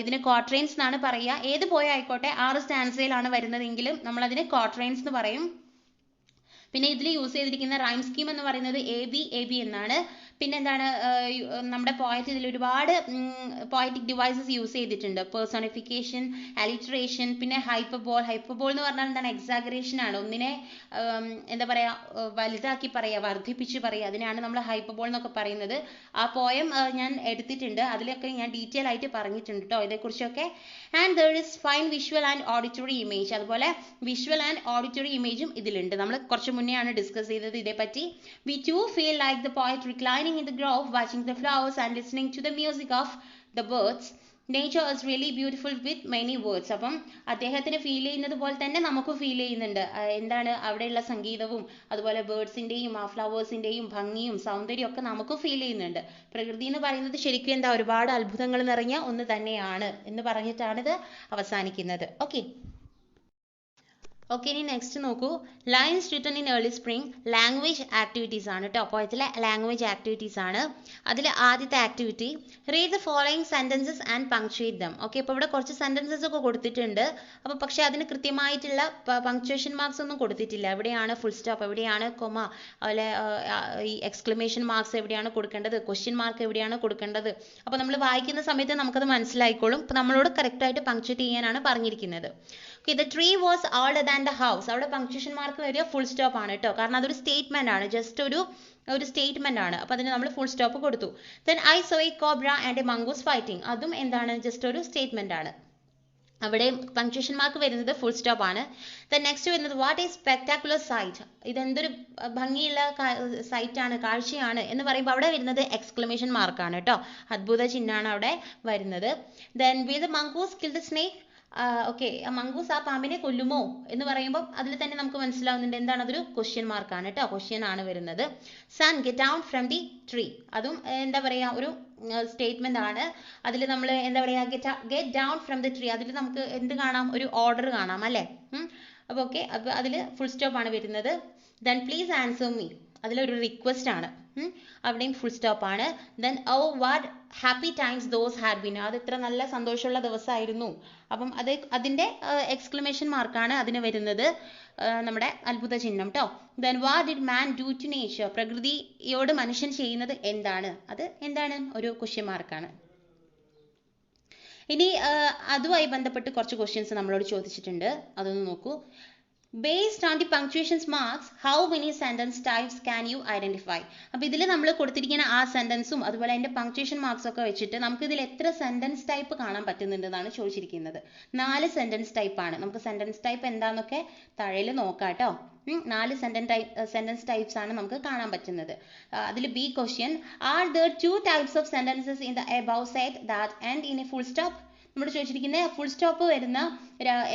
ഇതിന് ക്വാട്രെയിൻസ് എന്നാണ് പറയുക. ഏത് പോയ ആയിക്കോട്ടെ 6 സ്റ്റാൻസയിലാണ് വരുന്നതെങ്കിലും നമ്മൾ അതിന് ക്വാട്രെയിൻസ് എന്ന് പറയും. പിന്നെ ഇതിൽ യൂസ് ചെയ്തിരിക്കുന്ന റൈം സ്കീം എന്ന് പറയുന്നത് AB എന്നാണ്. പിന്നെ എന്താണ് നമ്മുടെ പോയറ്റ് ഇതിൽ ഒരുപാട് പോയറ്റിക് ഡിവൈസസ് യൂസ് ചെയ്തിട്ടുണ്ട്. പേഴ്സോണിഫിക്കേഷൻ, അലിറ്ററേഷൻ, പിന്നെ ഹൈപ്പർബോൾ എന്ന് പറഞ്ഞാൽ എന്താണ് എക്സാഗറേഷൻ ആണ്. ഒന്നിനെ എന്താ പറയാ വലുതാക്കി പറയുക, വർദ്ധിപ്പിച്ച് പറയുക, അതിനാണ് നമ്മൾ ഹൈപ്പർബോൾ എന്നൊക്കെ പറയുന്നത്. ആ പോയം ഞാൻ എടുത്തിട്ടുണ്ട്, അതിലൊക്കെ ഞാൻ ഡീറ്റെയിൽ ആയിട്ട് പറഞ്ഞിട്ടുണ്ട് കേട്ടോ ഇതേക്കുറിച്ചൊക്കെ. And there is fine visual and auditory image. അതുപോലെ വിഷ്വൽ ആൻഡ് ഓഡിറ്ററി ഇമേജും ഇതിലുണ്ട്. നമ്മൾ കുറച്ച് മുന്നേ ആണ് ഡിസ്കസ് ചെയ്തത് ഇതേപ്പറ്റി. We too feel like the poet reclining in the grove, watching the flowers and listening to the music of the birds. Nature is really beautiful with many words. അപ്പം അദ്ദേഹത്തിന് ഫീൽ ചെയ്യുന്നത് പോലെ തന്നെ നമുക്ക് ഫീൽ ചെയ്യുന്നുണ്ട്. എന്താണ് അവിടെയുള്ള സംഗീതവും അതുപോലെ ബേർഡ്സിന്റെയും ആ ഫ്ലവേഴ്സിന്റെയും ഭംഗിയും സൗന്ദര്യവും ഒക്കെ നമുക്ക് ഫീൽ ചെയ്യുന്നുണ്ട്. പ്രകൃതി എന്ന് പറയുന്നത് ശരിക്കും എന്താ ഒരുപാട് അത്ഭുതങ്ങൾ നിറഞ്ഞ ഒന്ന് തന്നെയാണ് എന്ന് പറഞ്ഞിട്ടാണ് ഇത് അവസാനിക്കുന്നത്. ഓക്കെ, ഇനി നെക്സ്റ്റ് നോക്കൂ. Lines written in early spring language activities ആണ് കേട്ടോ. പോയത്തിലെ ലാംഗ്വേജ് ആക്ടിവിറ്റീസ് ആണ്. അതിൽ ആദ്യത്തെ activity read the following sentences and punctuate them. Okay, ഇപ്പോൾ ഇവിടെ കുറച്ച് സെന്റൻസസ് ഒക്കെ കൊടുത്തിട്ടുണ്ട്. അപ്പോൾ പക്ഷേ അതിന് കൃത്യമായിട്ടുള്ള പങ്ക്ച്വേഷൻ മാർക്സ് ഒന്നും കൊടുത്തിട്ടില്ല. എവിടെയാണ് ഫുൾ സ്റ്റോപ്പ്, എവിടെയാണ് കൊമ, അതുപോലെ ഈ എക്സ്ക്ലമേഷൻ മാർക്സ് എവിടെയാണ് കൊടുക്കേണ്ടത്, ക്വസ്റ്റ്യൻ മാർക്ക് എവിടെയാണ് കൊടുക്കേണ്ടത്. അപ്പോൾ നമ്മൾ വായിക്കുന്ന സമയത്ത് നമുക്കത് മനസ്സിലായിക്കോളും. അപ്പോൾ നമ്മളോട് കറക്റ്റായിട്ട് പങ്ക്ച്വേറ്റ് ചെയ്യാനാണ് പറഞ്ഞിരിക്കുന്നത്. Okay, the tree was older than the house. അവിടെ പങ്ക്ച്വേഷൻ മാർക്ക് വരിക ഫുൾ സ്റ്റോപ്പ് ആണ് കേട്ടോ, കാരണം അതൊരു സ്റ്റേറ്റ്മെന്റ് ആണ്, ജസ്റ്റ് ഒരു സ്റ്റേറ്റ്മെന്റ് ആണ്. അപ്പോൾ അതിന് നമ്മൾ ഫുൾ സ്റ്റോപ്പ് കൊടുത്തു. Then I saw a cobra and a mongoose fighting. അതും എന്താണ് ജസ്റ്റ് ഒരു സ്റ്റേറ്റ്മെന്റ് ആണ്. അവിടെ പങ്ക്ച്വേഷൻ മാർക്ക് വരുന്നത് ഫുൾ സ്റ്റോപ്പ് ആണ്. Then next വരുന്നത് വാട്ട് ഈസ് സ്പെക്ടാക്കുലർ സൈറ്റ്. ഇതെന്തൊരു ഭംഗിയുള്ള സൈറ്റ് ആണ്, കാഴ്ചയാണ് എന്ന് പറയുമ്പോൾ അവിടെ വരുന്നത് എക്സ്ക്ലമേഷൻ മാർക്കാണ് കേട്ടോ, അത്ഭുത ചിഹ്നമാണ് അവിടെ വരുന്നത്. Then will the mongoose kill the snake? Okay, mongoose ആ പാമ്പിനെ കൊല്ലുമോ എന്ന് പറയുമ്പോൾ അതിൽ തന്നെ നമുക്ക് മനസ്സിലാവുന്നുണ്ട് എന്താണ് അതൊരു ക്വസ്റ്റ്യൻ മാർക്കാണ് കേട്ടോ, ക്വസ്റ്റ്യൻ ആണ് വരുന്നത്. Son get down from the tree, അതും എന്താ പറയാ ഒരു സ്റ്റേറ്റ്മെന്റ് ആണ്. അതിൽ നമ്മൾ എന്താ പറയാ get down from the tree, അതിൽ നമുക്ക് എന്ത് കാണാം, ഒരു ഓർഡർ കാണാം അല്ലേ. അപ്പോൾ ഓക്കെ, അപ്പോൾ അതിൽ ഫുൾ സ്റ്റോപ്പ് ആണ് വരുന്നത്. ദെൻ പ്ലീസ് ആൻസർ മീ, അതിലൊരു റിക്വസ്റ്റ് ആണ്, അവിടെയും ഫുൾ സ്റ്റോപ്പ് ആണ്. Then oh what happy times those had been, അത് എത്ര നല്ല സന്തോഷമുള്ള ദിവസമായിരുന്നു. അപ്പം അതിന്റെ എക്സ്ക്ലമേഷൻ മാർക്കാണ് അതിന് വരുന്നത്, നമ്മുടെ അത്ഭുത ചിഹ്നം കേട്ടോ. Then what did man do to nature, പ്രകൃതിയോട് മനുഷ്യൻ ചെയ്യുന്നത് എന്താണ്, അത് എന്താണ് ഒരു ക്വസ്റ്റ്യൻ മാർക്കാണ്. ഇനി അതുമായി ബന്ധപ്പെട്ട് കുറച്ച് ക്വസ്റ്റ്യൻസ് നമ്മളോട് ചോദിച്ചിട്ടുണ്ട്, അതൊന്ന് നോക്കൂ. Based on the punctuation marks, how many sentence types can you identify? അപ്പോൾ ഇതിൽ നമ്മൾ കൊടുത്തിരിക്കുന്ന ആ സെന്റൻസും അതുപോലെ അതിന്റെ പങ്ക്ച്വേഷൻ മാർക്സ് ഒക്കെ വെച്ചിട്ട് നമുക്ക് ഇതിൽ എത്ര സെന്റൻസ് ടൈപ്പ് കാണാൻ പറ്റുന്നുണ്ടെന്നാണ് ചോദിച്ചിരിക്കുന്നത്. 4 സെന്റൻസ് ടൈപ്പ് ആണ്. നമുക്ക് സെന്റൻസ് ടൈപ്പ് എന്താണെന്നൊക്കെ താഴെ നോക്കാം കേട്ടോ. 4 സെന്റൻസ് ടൈപ്സ് ആണ് നമുക്ക് കാണാൻ പറ്റുന്നത്. അതിൽ B question, are there 2 types of sentences in the above set that end in a full stop? നമ്മൾ ചോദിച്ചിരിക്കുന്നത് ഫുൾ സ്റ്റോപ്പ് വരുന്ന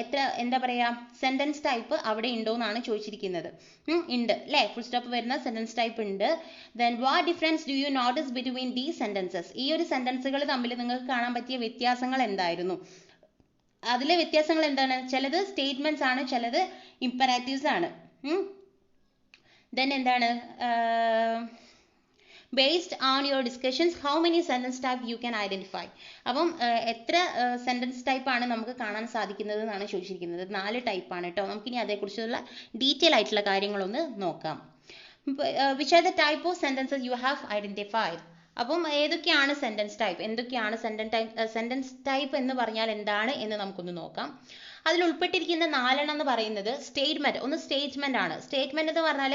എത്ര എന്താ പറയാ സെന്റൻസ് ടൈപ്പ് അവിടെ ഉണ്ടോ എന്നാണ് ചോദിച്ചിരിക്കുന്നത്. ഉണ്ട് അല്ലേ, ഫുൾ സ്റ്റോപ്പ് വരുന്ന സെന്റൻസ് ടൈപ്പ് ഉണ്ട്. Then what difference do you notice between these sentences, ഈ ഒരു സെന്റൻസുകൾ തമ്മിൽ നിങ്ങൾക്ക് കാണാൻ പറ്റിയ വ്യത്യാസങ്ങൾ എന്തായിരുന്നു. അതിലെ വ്യത്യാസങ്ങൾ എന്താണ്, ചിലത് സ്റ്റേറ്റ്മെന്റ്സ് ആണ്, ചിലത് ഇംപെറാറ്റീവ്സ് ആണ്. ദെൻ എന്താണ് based on your discussions how many sentence type you can identify. അപ്പം എത്ര സെന്റൻസ് ടൈപ്പ് ആണ് നമുക്ക് കാണാൻ സാധിക്കുന്നത് എന്നാണ് ചോദിച്ചിരിക്കുന്നത്. 4 ടൈപ്പ് ആണ് കേട്ടോ. നമുക്കിനി അതേക്കുറിച്ചുള്ള ഡീറ്റെയിൽ ആയിട്ടുള്ള കാര്യങ്ങളൊന്ന് നോക്കാം. which are the type of sentences you have identified. അപ്പം ഏതൊക്കെയാണ് സെന്റൻസ് ടൈപ്പ്, എന്തൊക്കെയാണ് സെന്റൻസ് ടൈപ്പ് എന്ന് പറഞ്ഞാൽ എന്താണ് എന്ന് നമുക്കൊന്ന് നോക്കാം. അതിൽ ഉൾപ്പെട്ടിരിക്കുന്ന 4 എന്ന് പറയുന്നത് സ്റ്റേറ്റ്മെന്റ്, ഒന്ന് സ്റ്റേറ്റ്മെന്റ് ആണ്. സ്റ്റേറ്റ്മെന്റ് എന്ന് പറഞ്ഞാൽ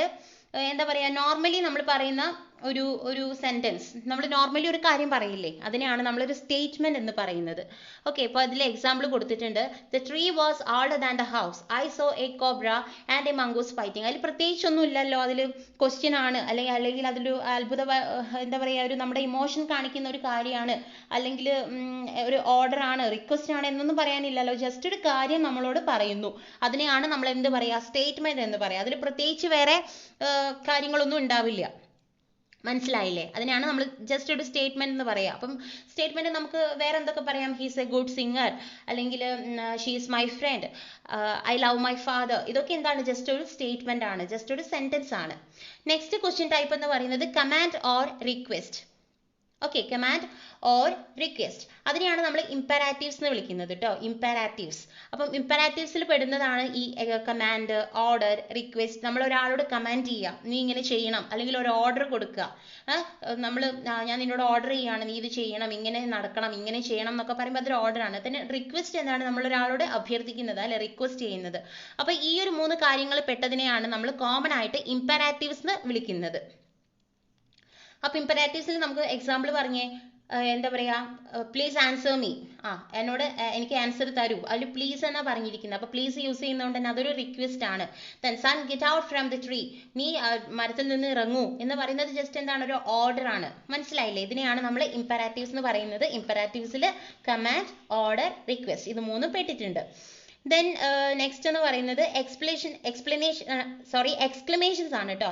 എന്താ പറയാ, നോർമലി നമ്മൾ പറയുന്ന ഒരു സെന്റൻസ് നമ്മൾ നോർമലി ഒരു കാര്യം പറയില്ലേ, അതിനെയാണ് നമ്മളൊരു സ്റ്റേറ്റ്മെന്റ് എന്ന് പറയുന്നത്. ഓക്കെ, ഇപ്പോൾ അതിൽ എക്സാമ്പിൾ കൊടുത്തിട്ടുണ്ട്. The tree was older than the house, I so A cobra and A mongoose fighting. അതിൽ പ്രത്യേകിച്ചൊന്നും ഇല്ലല്ലോ, അതിൽ ക്വസ്റ്റ്യൻ ആണ്, അല്ലെങ്കിൽ അതിലൊരു എന്താ പറയുക, ഒരു നമ്മുടെ ഇമോഷൻ കാണിക്കുന്ന ഒരു കാര്യമാണ്, അല്ലെങ്കിൽ ഒരു ഓർഡർ ആണ്, റിക്വസ്റ്റ് ആണ് എന്നൊന്നും പറയാനില്ലല്ലോ. ജസ്റ്റ് ഒരു കാര്യം നമ്മളോട് പറയുന്നു, അതിനെയാണ് നമ്മൾ എന്ത് പറയുക, സ്റ്റേറ്റ്മെന്റ് എന്ന് പറയുക. അതിൽ പ്രത്യേകിച്ച് വേറെ കാര്യങ്ങളൊന്നും ഉണ്ടാവില്ല. മനസ്സിലായില്ലേ? അതിനാണ് നമ്മൾ ജസ്റ്റ് ഒരു സ്റ്റേറ്റ്മെന്റ് എന്ന് പറയാം. അപ്പം സ്റ്റേറ്റ്മെന്റ് നമുക്ക് വേറെ എന്തൊക്കെ പറയാം? ഹീസ് എ ഗുഡ് സിംഗർ, അല്ലെങ്കിൽ she's my friend, I love my father. ഇതൊക്കെ എന്താണ്? ജസ്റ്റ് ഒരു സ്റ്റേറ്റ്മെന്റ് ആണ്, ജസ്റ്റ് ഒരു സെന്റൻസ് ആണ്. നെക്സ്റ്റ് ക്വസ്റ്റ്യൻ ടൈപ്പ് എന്ന് പറയുന്നത് command or request. Okay, command or request, അതിനെയാണ് നമ്മൾ ഇംപെരാറ്റീവ്സ് എന്ന് വിളിക്കുന്നത് കേട്ടോ, ഇംപെരാറ്റീവ്സ്. അപ്പം ഇംപെരാറ്റീവ്സിൽ പെടുന്നതാണ് ഈ കമാൻഡ്, ഓർഡർ, റിക്വസ്റ്റ്. നമ്മൾ ഒരാളോട് കമാൻഡ് ചെയ്യുക, നീ ഇങ്ങനെ ചെയ്യണം, അല്ലെങ്കിൽ ഒരു ഓർഡർ കൊടുക്കുക. ഞാൻ നിന്നോട് ഓർഡർ ചെയ്യുകയാണ്, നീ ഇത് ചെയ്യണം, ഇങ്ങനെ നടക്കണം, ഇങ്ങനെ ചെയ്യണം എന്നൊക്കെ പറയുമ്പോൾ അതൊരു ഓർഡർ ആണ്. തന്നെ റിക്വസ്റ്റ് എന്താണ്? നമ്മൾ ഒരാളോട് അഭ്യർത്ഥിക്കുന്നത്, അല്ലെ, റിക്വസ്റ്റ് ചെയ്യുന്നത്. അപ്പൊ ഈ ഒരു 3 കാര്യങ്ങൾ പെട്ടതിനെയാണ് നമ്മൾ കോമൺ ആയിട്ട് ഇംപെരാറ്റീവ്സ് എന്ന് വിളിക്കുന്നത്. അപ്പൊ ഇംപെരാറ്റീവ്സിൽ നമുക്ക് എക്സാമ്പിൾ പറഞ്ഞേ, എന്താ പറയാ, പ്ലീസ് ആൻസർ മീ, എന്നോട് എനിക്ക് ആൻസർ തരൂ, അതിൽ പ്ലീസ് എന്നാ പറഞ്ഞിരിക്കുന്നത്. അപ്പൊ പ്ലീസ് യൂസ് ചെയ്യുന്നതുകൊണ്ട് തന്നെ അതൊരു റിക്വസ്റ്റ് ആണ്. Then son get out from the tree, നീ മരത്തിൽ നിന്ന് ഇറങ്ങൂ എന്ന് പറയുന്നത് ജസ്റ്റ് എന്താണ്? ഒരു ഓർഡർ ആണ്. മനസ്സിലായില്ലേ? ഇതിനെയാണ് നമ്മൾ ഇംപെരാറ്റീവ്സ് എന്ന് പറയുന്നത്. ഇംപെരാറ്റീവ്സിൽ കമാൻഡ്, ഓർഡർ, റിക്വസ്റ്റ് ഇത് 3 പെട്ടിട്ടുണ്ട്. ദെൻ നെക്സ്റ്റ് എന്ന് പറയുന്നത് എക്സ്ക്ലമേഷൻസ് ആണ് കേട്ടോ.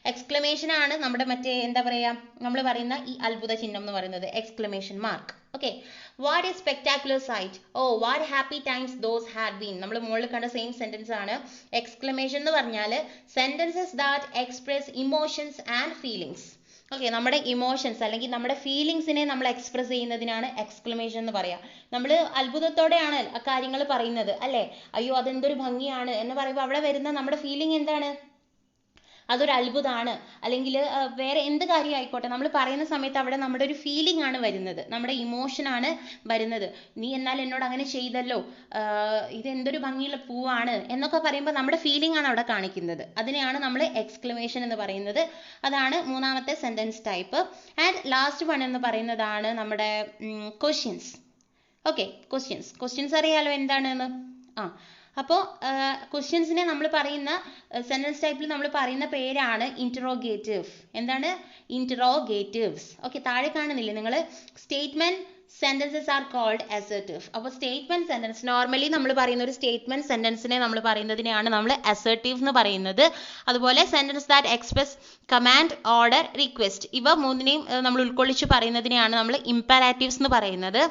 എക്സ്ക്ലമേഷൻ ആണ് നമ്മുടെ മറ്റേ എന്താ പറയാ, നമ്മൾ പറയുന്ന ഈ അത്ഭുത ചിഹ്നം എന്ന് പറയുന്നത്, exclamation mark. Okay, what is spectacular sight, oh what happy times those had been. നമ്മൾ മുകളിൽ കണ്ട സെയിം സെന്റൻസ് ആണ്. എക്സ്ക്ലമേഷൻ എന്ന് പറഞ്ഞാൽ sentences that express emotions and feelings. Okay, നമ്മുടെ ഇമോഷൻസ് അല്ലെങ്കിൽ നമ്മുടെ ഫീലിങ്സിനെ നമ്മൾ എക്സ്പ്രസ് ചെയ്യുന്നതിനാണ് എക്സ്ക്ലമേഷൻ എന്ന് പറയാം. നമ്മൾ അത്ഭുതത്തോടെയാണ് ആ കാര്യങ്ങൾ പറയുന്നത്, അല്ലെ, അയ്യോ അതെന്തൊരു ഭംഗിയാണ് എന്ന് പറയുമ്പോൾ അവിടെ വരുന്ന നമ്മുടെ ഫീലിംഗ് എന്താണ്? അതൊരു അത്ഭുതമാണ്. അല്ലെങ്കിൽ വേറെ എന്ത് കാര്യം ആയിക്കോട്ടെ, നമ്മൾ പറയുന്ന സമയത്ത് അവിടെ നമ്മുടെ ഒരു ഫീലിംഗ് ആണ് വരുന്നത്, നമ്മുടെ ഇമോഷൻ ആണ് വരുന്നത്. നീ എന്നാൽ എന്നോട് അങ്ങനെ ചെയ്തല്ലോ, ഇത് എന്തൊരു ഭംഗിയുള്ള പൂവാണ് എന്നൊക്കെ പറയുമ്പോൾ നമ്മുടെ ഫീലിംഗ് ആണ് അവിടെ കാണിക്കുന്നത്. അതിനെയാണ് നമ്മൾ എക്സ്ക്ലമേഷൻ എന്ന് പറയുന്നത്. അതാണ് 3ാമത്തെ sentence type. And last one എന്ന് പറയുന്നതാണ് നമ്മുടെ ക്വസ്റ്റ്യൻസ്. ഓക്കെ, ക്വസ്റ്റ്യൻസ് അറിയാലോ എന്താണെന്ന്. അപ്പോൾ ക്വസ്റ്റ്യൻസിനെ നമ്മൾ പറയുന്ന സെന്റൻസ് ടൈപ്പിൽ നമ്മൾ പറയുന്ന പേരാണ് ഇന്ററോഗേറ്റീവ്. എന്താണ്? ഇന്ററോഗേറ്റീവ്സ്. ഓക്കെ, താഴെ കാണുന്നില്ലേ നിങ്ങൾ? Statement sentences are called assertive. അപ്പോൾ സ്റ്റേറ്റ്മെന്റ് സെന്റൻസ് നോർമലി നമ്മൾ പറയുന്ന ഒരു സ്റ്റേറ്റ്മെന്റ് സെന്റൻസിനെ നമ്മൾ പറയുന്നതിനെയാണ് നമ്മൾ assertive എന്ന് പറയുന്നത്. അതുപോലെ sentence that express command, order, request ഇവ 3നെയും നമ്മൾ ഉൾക്കൊള്ളിച്ച് പറയുന്നതിനെയാണ് നമ്മൾ ഇംപെരാറ്റീവ്സ് എന്ന് പറയുന്നത്.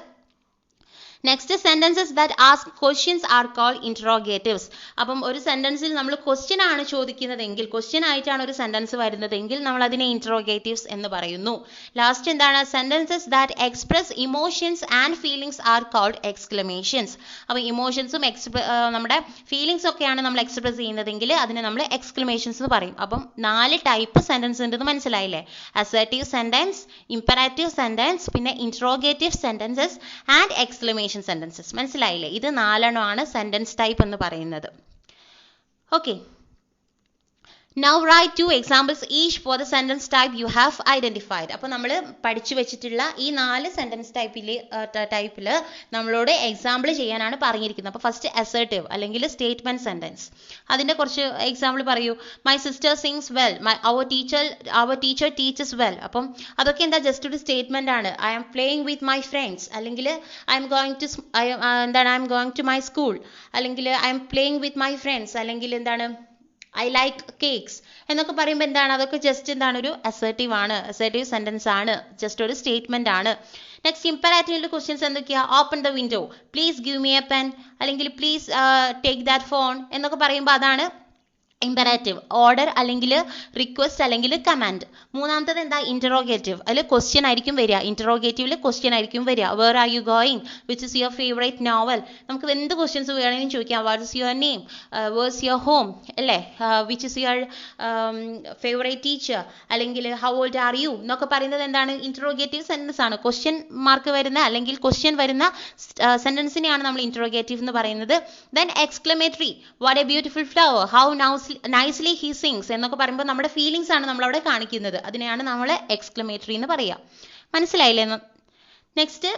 Next, sentences that ask questions are called interrogatives. അപ്പം ഒരു സെന്റൻസിൽ നമ്മൾ ക്വസ്റ്റ്യൻ ആണ് ചോദിക്കുന്നതെങ്കിൽ, ക്വസ്റ്റ്യൻ ആയിട്ടാണ് ഒരു സെന്റൻസ് വരുന്നതെങ്കിൽ നമ്മൾ അതിനെ ഇന്ററോഗേറ്റീവ്സ് എന്ന് പറയുന്നു. ലാസ്റ്റ് എന്താണ്? Sentences that express emotions and feelings are called exclamations. അപ്പോൾ ഇമോഷൻസും നമ്മുടെ ഫീലിംഗ്സ് ഒക്കെയാണ് നമ്മൾ എക്സ്പ്രസ് ചെയ്യുന്നതെങ്കിൽ അതിനെ നമ്മൾ എക്സ്ക്ലമേഷൻസ് എന്ന് പറയും. അപ്പം 4 ടൈപ്പ് സെന്റൻസ് ഉണ്ടെന്ന് മനസ്സിലായില്ലേ? അസർട്ടീവ് സെന്റൻസ്, ഇംപെറാറ്റീവ് സെന്റൻസ്, പിന്നെ interrogative sentences and exclamation sentences. മനസ്സിലായില്ലേ? ഇത് 4 സെന്റൻസ് ടൈപ്പ് എന്ന് പറയുന്നത്. Okay, now write 2 examples each for the sentence type you have identified. അപ്പോൾ നമ്മൾ പഠിച്ചു വെച്ചിട്ടുള്ള ഈ 4 സെന്റൻസ് ടൈപ്പിൽ നമ്മളോട് എക്സാമ്പിൾ ചെയ്യാനാണ് പറഞ്ഞിരിക്കുന്നത്. അപ്പോൾ ഫസ്റ്റ് അസർട്ടീവ് അല്ലെങ്കിൽ സ്റ്റേറ്റ്മെന്റ് സെന്റൻസ്. അതിന്റെ കുറച്ച് എക്സാമ്പിൾ പറയൂ. My sister sings well, our teacher teaches well. അപ്പം അതൊക്കെ എന്താ? ജസ്റ്റ് ഒരു സ്റ്റേറ്റ്മെന്റ് ആണ്. I am playing with my friends, അല്ലെങ്കിൽ I am going to my school, അല്ലെങ്കിൽ I am playing with my friends, അല്ലെങ്കിൽ എന്താണ് ഐ ലൈക്ക് കേക്ക്സ് എന്നൊക്കെ പറയുമ്പോൾ എന്താണ്? അതൊക്കെ ജസ്റ്റ് എന്താണ്? ഒരു അസർട്ടീവ് ആണ്, അസർട്ടീവ് സെന്റൻസ് ആണ്, ജസ്റ്റ് ഒരു സ്റ്റേറ്റ്മെന്റ് ആണ്. നെക്സ്റ്റ്, ഇംപെറാറ്റീവ് ക്വസ്റ്റ്യൻസ് എന്തൊക്കെയാ? Open the window, please give me A pen, അല്ലെങ്കിൽ പ്ലീസ് ടേക്ക് ദാറ്റ് ഫോൺ എന്നൊക്കെ പറയുമ്പോൾ അതാണ് ഇംപെറാറ്റീവ്. ഓർഡർ അല്ലെങ്കിൽ റിക്വസ്റ്റ് അല്ലെങ്കിൽ കമാൻഡ്. 3ാമത്തത് എന്താ? ഇന്ററോഗേറ്റീവ്. അതിൽ ക്വസ്റ്റ്യൻ ആയിരിക്കും വരിക. ഇന്ററോഗേറ്റീവിൽ ക്വസ്റ്റ്യൻ ആയിരിക്കും വരിക. Where are you going, which is your favourite novel. നമുക്ക് എന്ത് ക്വസ്റ്റ്യൻസ് വേണമെങ്കിലും ചോദിക്കാം. What is your name, where's your home, അല്ലേ, which is your favourite teacher, അല്ലെങ്കിൽ ഹൗ ഓൾഡ് ആർ യു എന്നൊക്കെ പറയുന്നത് എന്താണ്? ഇന്ററോഗേറ്റീവ് സെന്റൻസ് ആണ്. ക്വസ്റ്റ്യൻ മാർക്ക് വരുന്ന അല്ലെങ്കിൽ ക്വസ്റ്റ്യൻ വരുന്ന സെന്റൻസിനെയാണ് നമ്മൾ ഇന്ററോഗേറ്റീവ് എന്ന് പറയുന്നത്. Then exclamatory, what a beautiful flower, how nous nicely he sings എന്നൊക്കെ പറയുമ്പോൾ നമ്മുടെ ഫീലിങ്സ് ആണ് നമ്മളവിടെ കാണിക്കുന്നത്. അതിനെയാണ് നമ്മൾ എക്സ്ക്ലമേറ്ററി എന്ന് പറയുക. മനസ്സിലായില്ലേ? നെക്സ്റ്റ്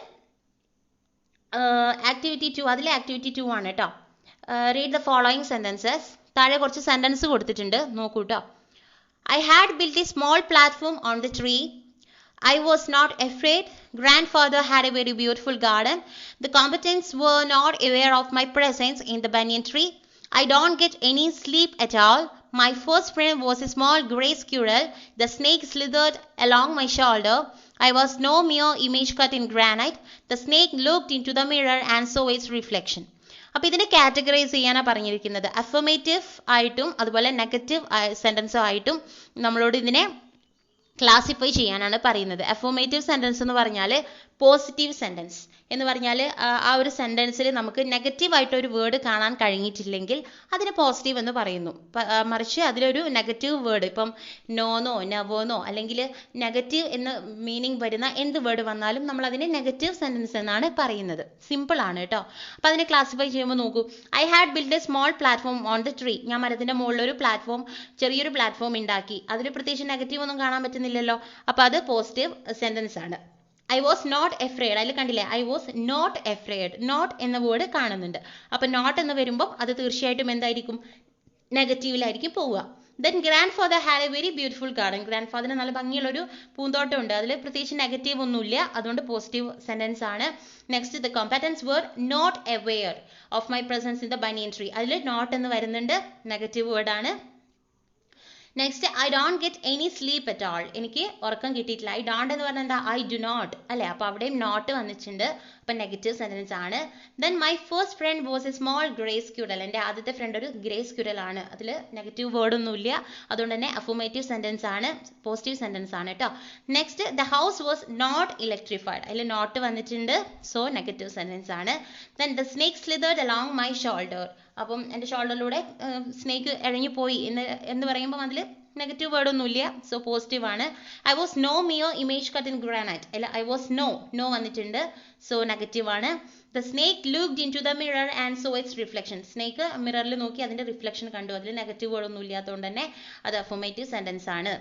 ആക്ടിവിറ്റി 2, അതിലെ ആക്ടിവിറ്റി 2 ആണ് കേട്ടോ. Read the following sentences. താഴെ കുറച്ച് സെൻറ്റൻസ് കൊടുത്തിട്ടുണ്ട്, നോക്കൂ കേട്ടോ. I had built a small platform on the tree. I was not afraid. Grandfather had a very beautiful garden. The combatants were not aware of my presence in the banyan tree. I don't get any sleep at all. My first friend was a small gray squirrel. The snake slithered along my shoulder. I was no mere image cut in granite. The snake looked into the mirror and saw its reflection. അപ്പോൾ ഇതിനെ കാറ്റഗറൈസ് ചെയ്യാനാണ് പറഞ്ഞിരിക്കുന്നത്. അഫർമേറ്റീവ് ആയിട്ടും അതുപോലെ നെഗറ്റീവ് സെൻറ്റൻസ് ആയിട്ടും നമ്മളോട് ഇതിനെ ക്ലാസിഫൈ ചെയ്യാനാണ് പറയുന്നത്. അഫർമേറ്റീവ് സെൻറ്റൻസ് എന്ന് പറഞ്ഞാൽ പോസിറ്റീവ് സെൻറ്റൻസ് എന്ന് പറഞ്ഞാൽ ആ ഒരു സെൻറ്റൻസിൽ നമുക്ക് നെഗറ്റീവായിട്ടൊരു വേർഡ് കാണാൻ കഴിഞ്ഞിട്ടില്ലെങ്കിൽ അതിനെ പോസിറ്റീവ് എന്ന് പറയുന്നു. മറിച്ച് അതിലൊരു നെഗറ്റീവ് വേർഡ്, ഇപ്പം നോന്നോ നെവോന്നോ അല്ലെങ്കിൽ നെഗറ്റീവ് എന്ന് മീനിങ് വരുന്ന എന്ത് വേർഡ് വന്നാലും നമ്മൾ അതിനെ നെഗറ്റീവ് സെൻറ്റൻസ് എന്നാണ് പറയുന്നത്. സിമ്പിൾ ആണ് കേട്ടോ. അപ്പോൾ അതിനെ ക്ലാസിഫൈ ചെയ്യുമ്പോൾ നോക്കൂ. I had build A small platform on the tree. ഞാൻ മരത്തിൻ്റെ മുകളിലൊരു ചെറിയൊരു പ്ലാറ്റ്ഫോം ഉണ്ടാക്കി. അതിൽ പ്രത്യേകിച്ച് നെഗറ്റീവ് ഒന്നും കാണാൻ പറ്റുന്നില്ലല്ലോ. അപ്പോൾ അത് പോസിറ്റീവ് സെൻറ്റൻസ് ആണ്. ഐ വാസ് നോട്ട് എഫ്രേഡ്, അതിൽ കണ്ടില്ലേ, I was not afraid, not എന്ന വേർഡ് കാണുന്നുണ്ട്. അപ്പം നോട്ട് എന്ന് വരുമ്പോൾ അത് തീർച്ചയായിട്ടും എന്തായിരിക്കും, നെഗറ്റീവിലായിരിക്കും പോവുക. Then grand father had a very beautiful garden. Grand ഫാദറിന് നല്ല ഭംഗിയുള്ളൊരു പൂന്തോട്ടം ഉണ്ട്. അതിൽ പ്രത്യേകിച്ച് നെഗറ്റീവ് ഒന്നുമില്ല, അതുകൊണ്ട് പോസിറ്റീവ് സെൻറ്റൻസ് ആണ്. Next, the competence were not aware of my presence in the banyan tree. അതിൽ നോട്ട് എന്ന് വരുന്നുണ്ട്, നെഗറ്റീവ് വേർഡാണ്. Next, I don't get any sleep at all. എനിക്ക് ഉറക്കം കിട്ടിയിട്ടില്ല. ഐ ഡോണ്ട് എന്ന് പറഞ്ഞാൽ എന്താ, ഐ ഡു നോട്ട് അല്ലേ. അപ്പോൾ അവിടെയും നോട്ട് വന്നിട്ടുണ്ട്, അപ്പം നെഗറ്റീവ് സെൻറ്റൻസ് ആണ്. Then my first front was A small grey squirrel. എൻ്റെ ആദ്യത്തെ ഫ്രണ്ട് ഒരു ഗ്രേ സ്ക്യൂരൽ ആണ്. അതിൽ നെഗറ്റീവ് വേർഡൊന്നുമില്ല, അതുകൊണ്ട് തന്നെ അഫർമേറ്റീവ് സെൻറ്റൻസ് ആണ്, പോസിറ്റീവ് സെൻറ്റൻസ് ആണ് കേട്ടോ. Next, the house was not electrified. അതിൽ നോട്ട് വന്നിട്ടുണ്ട്, സോ നെഗറ്റീവ് സെൻറ്റൻസ് ആണ്. Then the snake slithered along my shoulder. അപ്പം എൻ്റെ ഷോൾഡറിലൂടെ സ്നേക്ക് ഇഴഞ്ഞു പോയി എന്ന് പറയുമ്പോൾ അതിൽ നെഗറ്റീവ് വേർഡൊന്നുമില്ല, സോ പോസിറ്റീവ് ആണ്. I was no mere image cut in granite. അല്ല, ഐ വാസ് നോ വന്നിട്ടുണ്ട്, സോ നെഗറ്റീവ് ആണ്. The snake looked into the mirror and so it's reflection. Snake മിററിൽ നോക്കി അതിൻ്റെ റിഫ്ലക്ഷൻ കണ്ടു. അതിൽ നെഗറ്റീവ് വേർഡൊന്നും ഇല്ലാത്തതുകൊണ്ട് തന്നെ അത് അഫർമേറ്റീവ് സെൻറ്റൻസ് ആണ്.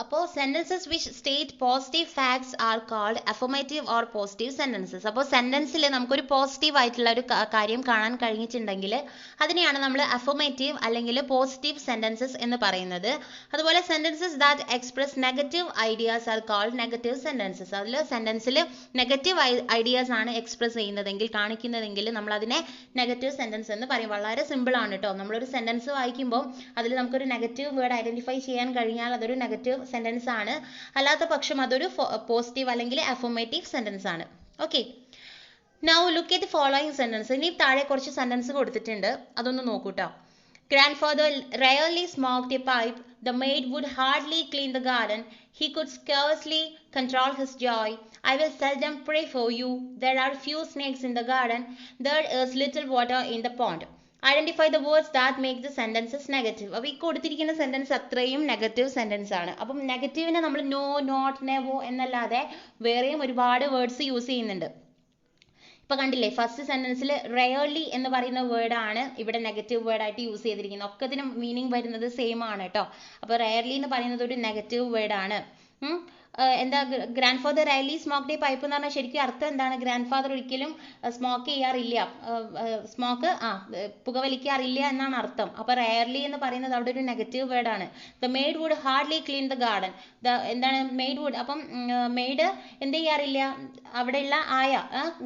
അപ്പോൾ sentences which state positive facts are called affirmative or positive sentences. അപ്പോൾ സെൻറ്റൻസിൽ നമുക്കൊരു പോസിറ്റീവ് ആയിട്ടുള്ള ഒരു കാര്യം കാണാൻ കഴിഞ്ഞിട്ടുണ്ടെങ്കിൽ അതിനെയാണ് നമ്മൾ അഫർമേറ്റീവ് അല്ലെങ്കിൽ പോസിറ്റീവ് സെൻറ്റൻസസ് എന്ന് പറയുന്നത്. അതുപോലെ sentences that express negative ideas are called negative sentences. അതിൽ സെൻറ്റൻസിൽ നെഗറ്റീവ് ഐഡിയാസ് ആണ് എക്സ്പ്രസ് ചെയ്യുന്നതെങ്കിൽ, കാണിക്കുന്നതെങ്കിൽ നമ്മൾ അതിനെ നെഗറ്റീവ് സെൻറ്റൻസ് എന്ന് പറയും. വളരെ സിമ്പിൾ ആണ് കേട്ടോ. നമ്മളൊരു സെൻറ്റൻസ് വായിക്കുമ്പോൾ അതിൽ നമുക്കൊരു നെഗറ്റീവ് വേർഡ് ഐഡൻറ്റിഫൈ ചെയ്യാൻ കഴിഞ്ഞാൽ അതൊരു നെഗറ്റീവ് സെൻറ്റൻസ് ആണ്. അല്ലാത്ത പക്ഷം അതൊരു പോസിറ്റീവ് അല്ലെങ്കിൽ അഫർമേറ്റീവ് സെൻറ്റൻസ് ആണ്. Okay, now look at the following sentence. ഇനി താഴെ കുറച്ച് സെൻറ്റൻസ് കൊടുത്തിട്ടുണ്ട്, അതൊന്ന് നോക്കൂട്ടോ. Grandfather rarely smoked a pipe. The maid would hardly clean the garden. He could scarcely control his joy. I will seldom pray for you. There are few snakes in the garden. There is little water in the pond. Identify the words that make the sentences negative. അപ്പോൾ ഈ കൊടുത്തിരിക്കുന്ന സെൻറ്റൻസ് അത്രയും നെഗറ്റീവ് സെൻറ്റൻസ് ആണ്. അപ്പം നെഗറ്റീവിനെ നമ്മൾ നോ, നോട്ട്, നെവോ എന്നല്ലാതെ വേറെയും ഒരുപാട് വേർഡ്സ് യൂസ് ചെയ്യുന്നുണ്ട്. ഇപ്പോൾ കണ്ടില്ലേ, ഫസ്റ്റ് സെൻറ്റൻസിൽ റെയർലി എന്ന് പറയുന്ന വേർഡാണ് ഇവിടെ നെഗറ്റീവ് വേർഡായിട്ട് യൂസ് ചെയ്തിരിക്കുന്നത്. ഒക്കെ ഇതിന് മീനിങ് വരുന്നത് സെയിം ആണ് കേട്ടോ. അപ്പോൾ റെയർലി എന്ന് പറയുന്നത് ഒരു നെഗറ്റീവ് വേർഡാണ്. എന്താ, grand father rarely smoked A pipe എന്ന് പറഞ്ഞാൽ ശരിക്കും അർത്ഥം എന്താണ്? ഗ്രാൻഡ് ഫാദർ ഒരിക്കലും സ്മോക്ക് ചെയ്യാറില്ല, പുകവലിക്കാറില്ല എന്നാണ് അർത്ഥം. അപ്പോൾ റയർലി എന്ന് പറയുന്നത് അവിടെ ഒരു നെഗറ്റീവ് വേർഡാണ്. The maid would hardly clean the garden. എന്താണ് മെയ്ഡ് വുഡ്? അപ്പം മെയ്ഡ് എന്ത് ചെയ്യാറില്ല, അവിടെയുള്ള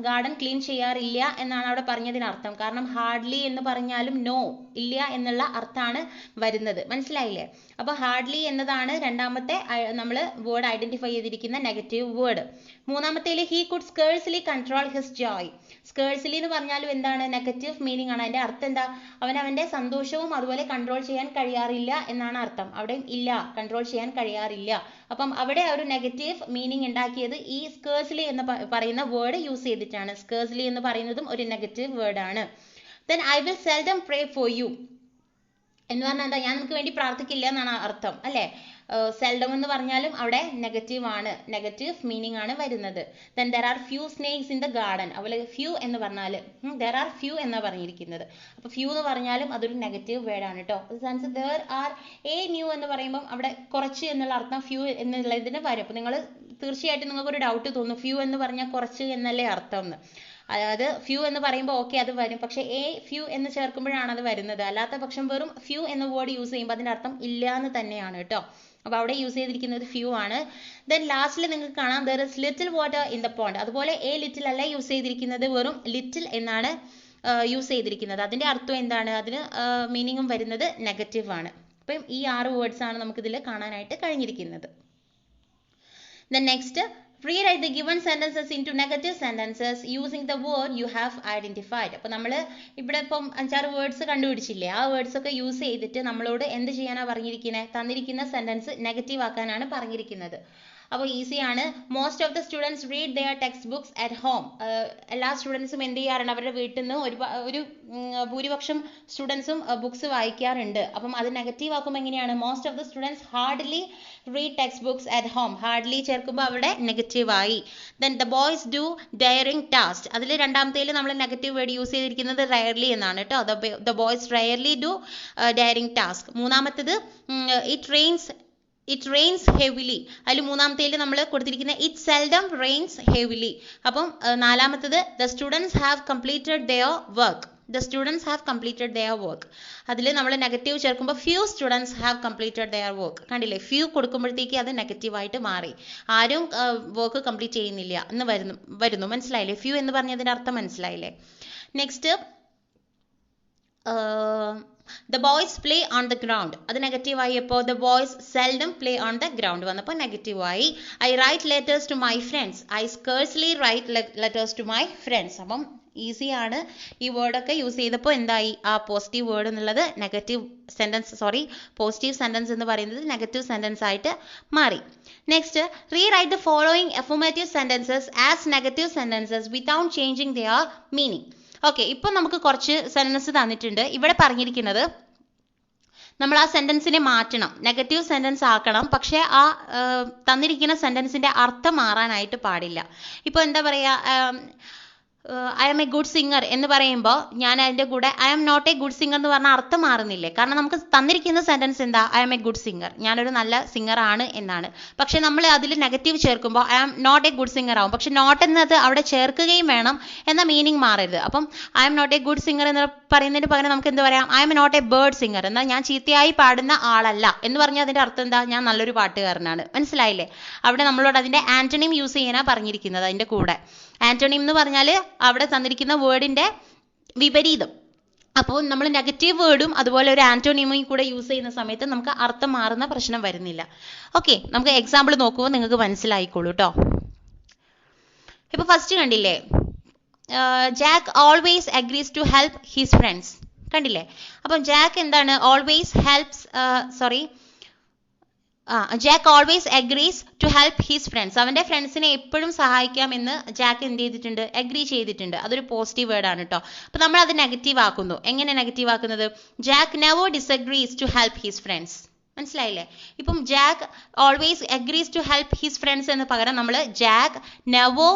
ഗാർഡൻ ക്ലീൻ ചെയ്യാറില്ല എന്നാണ് അവിടെ പറഞ്ഞതിനർത്ഥം. കാരണം ഹാർഡ്ലി എന്ന് പറഞ്ഞാലും നോ, ഇല്ല എന്നുള്ള അർത്ഥമാണ് വരുന്നത്. മനസ്സിലായില്ലേ? അപ്പോൾ ഹാർഡ്ലി എന്നതാണ് രണ്ടാമത്തെ നമ്മൾ വേർഡ് ഐഡന്റിഫൈ ചെയ്തിരിക്കുന്ന നെഗറ്റീവ് വേർഡ്. മൂന്നാമത്തേൽ he could scarcely control his joy. Scarcely എന്ന് പറഞ്ഞാലും എന്താണ്? നെഗറ്റീവ് മീനിങ് ആണ്. അതിന്റെ അർത്ഥം എന്താ? അവന്റെ സന്തോഷവും അതുപോലെ കൺട്രോൾ ചെയ്യാൻ കഴിയാറില്ല എന്നാണ് അർത്ഥം. അവിടെ ഇല്ല, കൺട്രോൾ ചെയ്യാൻ കഴിയാറില്ല. അപ്പം അവിടെ ഒരു നെഗറ്റീവ് മീനിങ് ഉണ്ടാക്കിയത് ഈ സ്കേഴ്സ്ലി എന്ന് പറയുന്ന വേർഡ് യൂസ് ചെയ്തിട്ടാണ്. സ്കേഴ്സ്ലി എന്ന് പറയുന്നതും ഒരു നെഗറ്റീവ് വേർഡ് ആണ്. Then I will seldom pray for you. എന്ന് പറഞ്ഞാൽ എന്താ, ഞാൻ നിനക്ക് വേണ്ടി പ്രാർത്ഥിക്കില്ല എന്നാണ് അർത്ഥം അല്ലേ. സെൽഡം എന്ന് പറഞ്ഞാലും അവിടെ നെഗറ്റീവ് ആണ്, നെഗറ്റീവ് മീനിങ് ആണ് വരുന്നത്. Then there are few snakes in the garden. അതുപോലെ ഫ്യൂ എന്ന് പറഞ്ഞാൽ ദർ ആർ ഫ്യൂ എന്നാണ് പറഞ്ഞിരിക്കുന്നത്. അപ്പോൾ ഫ്യൂ എന്ന് പറഞ്ഞാലും അതൊരു നെഗറ്റീവ് വേർഡ് ആണ് കേട്ടോ. Sense there are A new എന്ന് പറയുമ്പോൾ അവിടെ കുറച്ച് എന്നുള്ള അർത്ഥം ഫ്യൂ എന്നുള്ളതിന് വരും. അപ്പോൾ നിങ്ങൾ തീർച്ചയായിട്ടും നിങ്ങൾക്കൊരു ഡൗട്ട് തോന്നും, ഫ്യൂ എന്ന് പറഞ്ഞാൽ കുറച്ച് എന്നല്ലേ അർത്ഥം എന്ന്. അതായത് ഫ്യൂ എന്ന് പറയുമ്പോൾ ഓക്കെ അത് വരും, പക്ഷേ എ ഫ്യൂ എന്ന് ചേർക്കുമ്പോഴാണ് അത് വരുന്നത്. അല്ലാത്ത പക്ഷം വെറും ഫ്യൂ എന്ന വേർഡ് യൂസ് ചെയ്യുമ്പോൾ അതിൻ്റെ അർത്ഥം ഇല്ല എന്ന് തന്നെയാണ് കേട്ടോ. അപ്പോൾ അവിടെ യൂസ് ചെയ്തിരിക്കുന്നത് ഫ്യൂ ആണ്. ദെൻ ലാസ്റ്റിൽ നിങ്ങൾക്ക് കാണാം there is little water in the pond. അതുപോലെ എ ലിറ്റിൽ അല്ല യൂസ് ചെയ്തിരിക്കുന്നത്, വെറും ലിറ്റിൽ എന്നാണ് യൂസ് ചെയ്തിരിക്കുന്നത്. അതിൻ്റെ അർത്ഥം എന്താണ്, അതിന് മീനിങ്ങും വരുന്നത് നെഗറ്റീവ് ആണ്. അപ്പം ഈ 6 വേർഡ്സ് ആണ് നമുക്കിതിൽ കാണാനായിട്ട് കഴിഞ്ഞിരിക്കുന്നത്. Then next, rewrite the given sentences into negative sentences using the word you have identified. അപ്പോൾ നമ്മൾ ഇവിടെ ഇപ്പം 5-6 വേർഡ്സ് കണ്ടുപിടിച്ചില്ലേ, ആ വേർഡ്സ് ഒക്കെ യൂസ് ചെയ്തിട്ട് നമ്മളോട് എന്ത് ചെയ്യാനാണ് പറഞ്ഞിരിക്കുന്നത്, തന്നിരിക്കുന്ന സെന്റൻസ് നെഗറ്റീവ് ആക്കാനാണ് പറഞ്ഞിരിക്കുന്നത്. അപ്പോൾ ഈസി ആണ്. Most of the students read their text books at home. എല്ലാ സ്റ്റുഡൻസും എന്ത് ചെയ്യാറുണ്ട്, അവരുടെ വീട്ടിൽ നിന്ന് ഒരു ഭൂരിപക്ഷം സ്റ്റുഡൻസും ബുക്സ് വായിക്കാറുണ്ട്. അപ്പം അത് നെഗറ്റീവ് ആക്കുമ്പോൾ എങ്ങനെയാണ്, most of the students hardly read text books at home. Hardly ചേർക്കുമ്പോൾ അവിടെ നെഗറ്റീവ് ആയി. Then the boys do daring task. അതിൽ രണ്ടാമത്തേൽ നമ്മൾ നെഗറ്റീവ് വേർഡ് യൂസ് ചെയ്തിരിക്കുന്നത് റയർലി എന്നാണ് കേട്ടോ. The boys rarely do daring task. മൂന്നാമത്തേത് ഇറ്റ് റെയിൻസ് ഹെവിലി. അതിൽ മൂന്നാമത്തേൽ നമ്മൾ കൊടുത്തിരിക്കുന്ന ഇറ്റ് സെൽഡം റെയിൻസ് ഹെവിലി. അപ്പം നാലാമത്തേത് the students have completed their work. The students have completed their work. അതിൽ നമ്മൾ നെഗറ്റീവ് ചേർക്കുമ്പോൾ few students have completed their work. കണ്ടില്ലേ, ഫ്യൂ കൊടുക്കുമ്പോഴത്തേക്ക് അത് നെഗറ്റീവായിട്ട് മാറി. ആരും വർക്ക് കംപ്ലീറ്റ് ചെയ്യുന്നില്ല എന്ന് വരുന്നു. മനസ്സിലായില്ലേ, ഫ്യൂ എന്ന് പറഞ്ഞതിൻ്റെ അർത്ഥം മനസ്സിലായില്ലേ. Next the boys play on the ground. അത് നെഗറ്റീവ് ആയപ്പോൾ the boys seldom play on the ground വന്നപ്പോൾ നെഗറ്റീവ് ആയി. I write letters to my friends. I scarcely write letters to my friends. അപ്പം ഈസി ആണ്. ഈ വേർഡൊക്കെ യൂസ് ചെയ്തപ്പോൾ എന്തായി, ആ പോസിറ്റീവ് വേർഡ് എന്നുള്ളത് പോസിറ്റീവ് സെന്റൻസ് എന്ന് പറയുന്നത് നെഗറ്റീവ് സെന്റൻസ് ആയിട്ട് മാറി. Next, rewrite the following affirmative sentences as negative sentences without changing their meaning. Okay, ഇപ്പം നമുക്ക് കുറച്ച് സെന്റൻസ് തന്നിട്ടുണ്ട്. ഇവിടെ പറഞ്ഞിരിക്കുന്നത് നമ്മൾ ആ സെന്റൻസിനെ മാറ്റണം, നെഗറ്റീവ് സെന്റൻസ് ആക്കണം. പക്ഷേ ആ തന്നിരിക്കുന്ന സെന്റൻസിന്റെ അർത്ഥം മാറാനായിട്ട് പാടില്ല. ഇപ്പോൾ എന്താ പറയുക, I am a good singer എന്ന് പറയുമ്പോൾ ഞാൻ അതിൻ്റെ കൂടെ I am not a good singer എന്ന് പറഞ്ഞാൽ അർത്ഥം മാറുന്നില്ലേ? കാരണം നമുക്ക് തന്നിരിക്കുന്ന സെന്റൻസ് എന്താ, I am a good singer, ഞാനൊരു നല്ല സിംഗർ ആണ് എന്നാണ്. പക്ഷെ നമ്മൾ അതിൽ നെഗറ്റീവ് ചേർക്കുമ്പോൾ I am not a good singer ആവും. പക്ഷെ നോട്ട് എന്നത് അവിടെ ചേർക്കുകയും വേണം, എന്ന മീനിങ് മാറരുത്. അപ്പം I am not a good singer എന്ന് പറയുന്നതിന് പകരം നമുക്ക് എന്ത് പറയാം, I am not a bird singer, എന്നാൽ ഞാൻ ചീത്തയായി പാടുന്ന ആളല്ല എന്ന് പറഞ്ഞാൽ അതിൻ്റെ അർത്ഥം എന്താ, ഞാൻ നല്ലൊരു പാട്ടുകാരനാണ്. മനസ്സിലായില്ലേ? അവിടെ നമ്മളോട് അതിൻ്റെ ആന്റണിം യൂസ് ചെയ്യാനാണ് പറഞ്ഞിരിക്കുന്നത്. അതിൻ്റെ കൂടെ ആന്റണിം എന്ന് പറഞ്ഞാൽ അവിടെ തന്നിരിക്കുന്ന വേർഡിന്റെ വിപരീതം. അപ്പോൾ നമ്മൾ നെഗറ്റീവ് വേർഡും അതുപോലെ ഒരു ആന്റോണിമും കൂടെ യൂസ് ചെയ്യുന്ന സമയത്ത് നമുക്ക് അർത്ഥം മാറുന്ന പ്രശ്നം വരുന്നില്ല. ഓക്കെ, നമുക്ക് എക്സാമ്പിൾ നോക്കുമ്പോൾ നിങ്ങൾക്ക് മനസ്സിലായിക്കോളൂ കേട്ടോ. ഇപ്പൊ ഫസ്റ്റ് കണ്ടില്ലേ, Jack always agrees to help his friends. കണ്ടില്ലേ? അപ്പം ജാക്ക് എന്താണ്, always helps Jack always agrees to help his friends. അവൻ്റെ ഫ്രണ്ട്സിനെ എപ്പോഴും സഹായിക്കാമെന്ന് ജാക്ക് എന്ത് ചെയ്തിട്ടുണ്ട്, അഗ്രി ചെയ്തിട്ടുണ്ട്. അതൊരു പോസിറ്റീവ് വേർഡ് ആണ് കേട്ടോ. അപ്പം നമ്മൾ അത് നെഗറ്റീവ് ആക്കുന്നു. എങ്ങനെ നെഗറ്റീവ് ആക്കുന്നത്, Jack never disagrees to help his friends. മനസ്സിലായില്ലേ? ഇപ്പം Jack always agrees to help his friends എന്ന് പകരം നമ്മൾ Jack never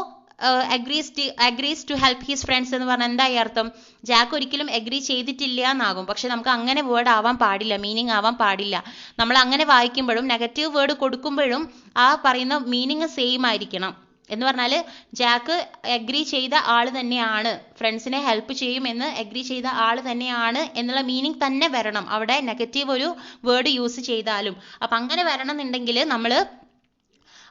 agrees to help his friends എന്ന് പറഞ്ഞാൽ എന്തായി അർത്ഥം, ജാക്ക് ഒരിക്കലും അഗ്രി ചെയ്തിട്ടില്ല എന്നാകും. പക്ഷെ നമുക്ക് അങ്ങനെ വേർഡ് ആവാൻ പാടില്ല, മീനിങ് ആവാൻ പാടില്ല. നമ്മൾ അങ്ങനെ വായിക്കുമ്പോഴും നെഗറ്റീവ് വേർഡ് കൊടുക്കുമ്പോഴും ആ പറയുന്ന മീനിങ് സെയിം ആയിരിക്കണം. എന്ന് പറഞ്ഞാൽ ജാക്ക് അഗ്രി ചെയ്ത ആൾ തന്നെയാണ്, ഫ്രണ്ട്സിനെ ഹെൽപ്പ് ചെയ്യുമെന്ന് അഗ്രി ചെയ്ത ആൾ തന്നെയാണ് എന്നുള്ള മീനിങ് തന്നെ വരണം. അവിടെ നെഗറ്റീവ് ഒരു വേർഡ് യൂസ് ചെയ്താലും അപ്പം അങ്ങനെ വരണം എന്നുണ്ടെങ്കിൽ നമ്മൾ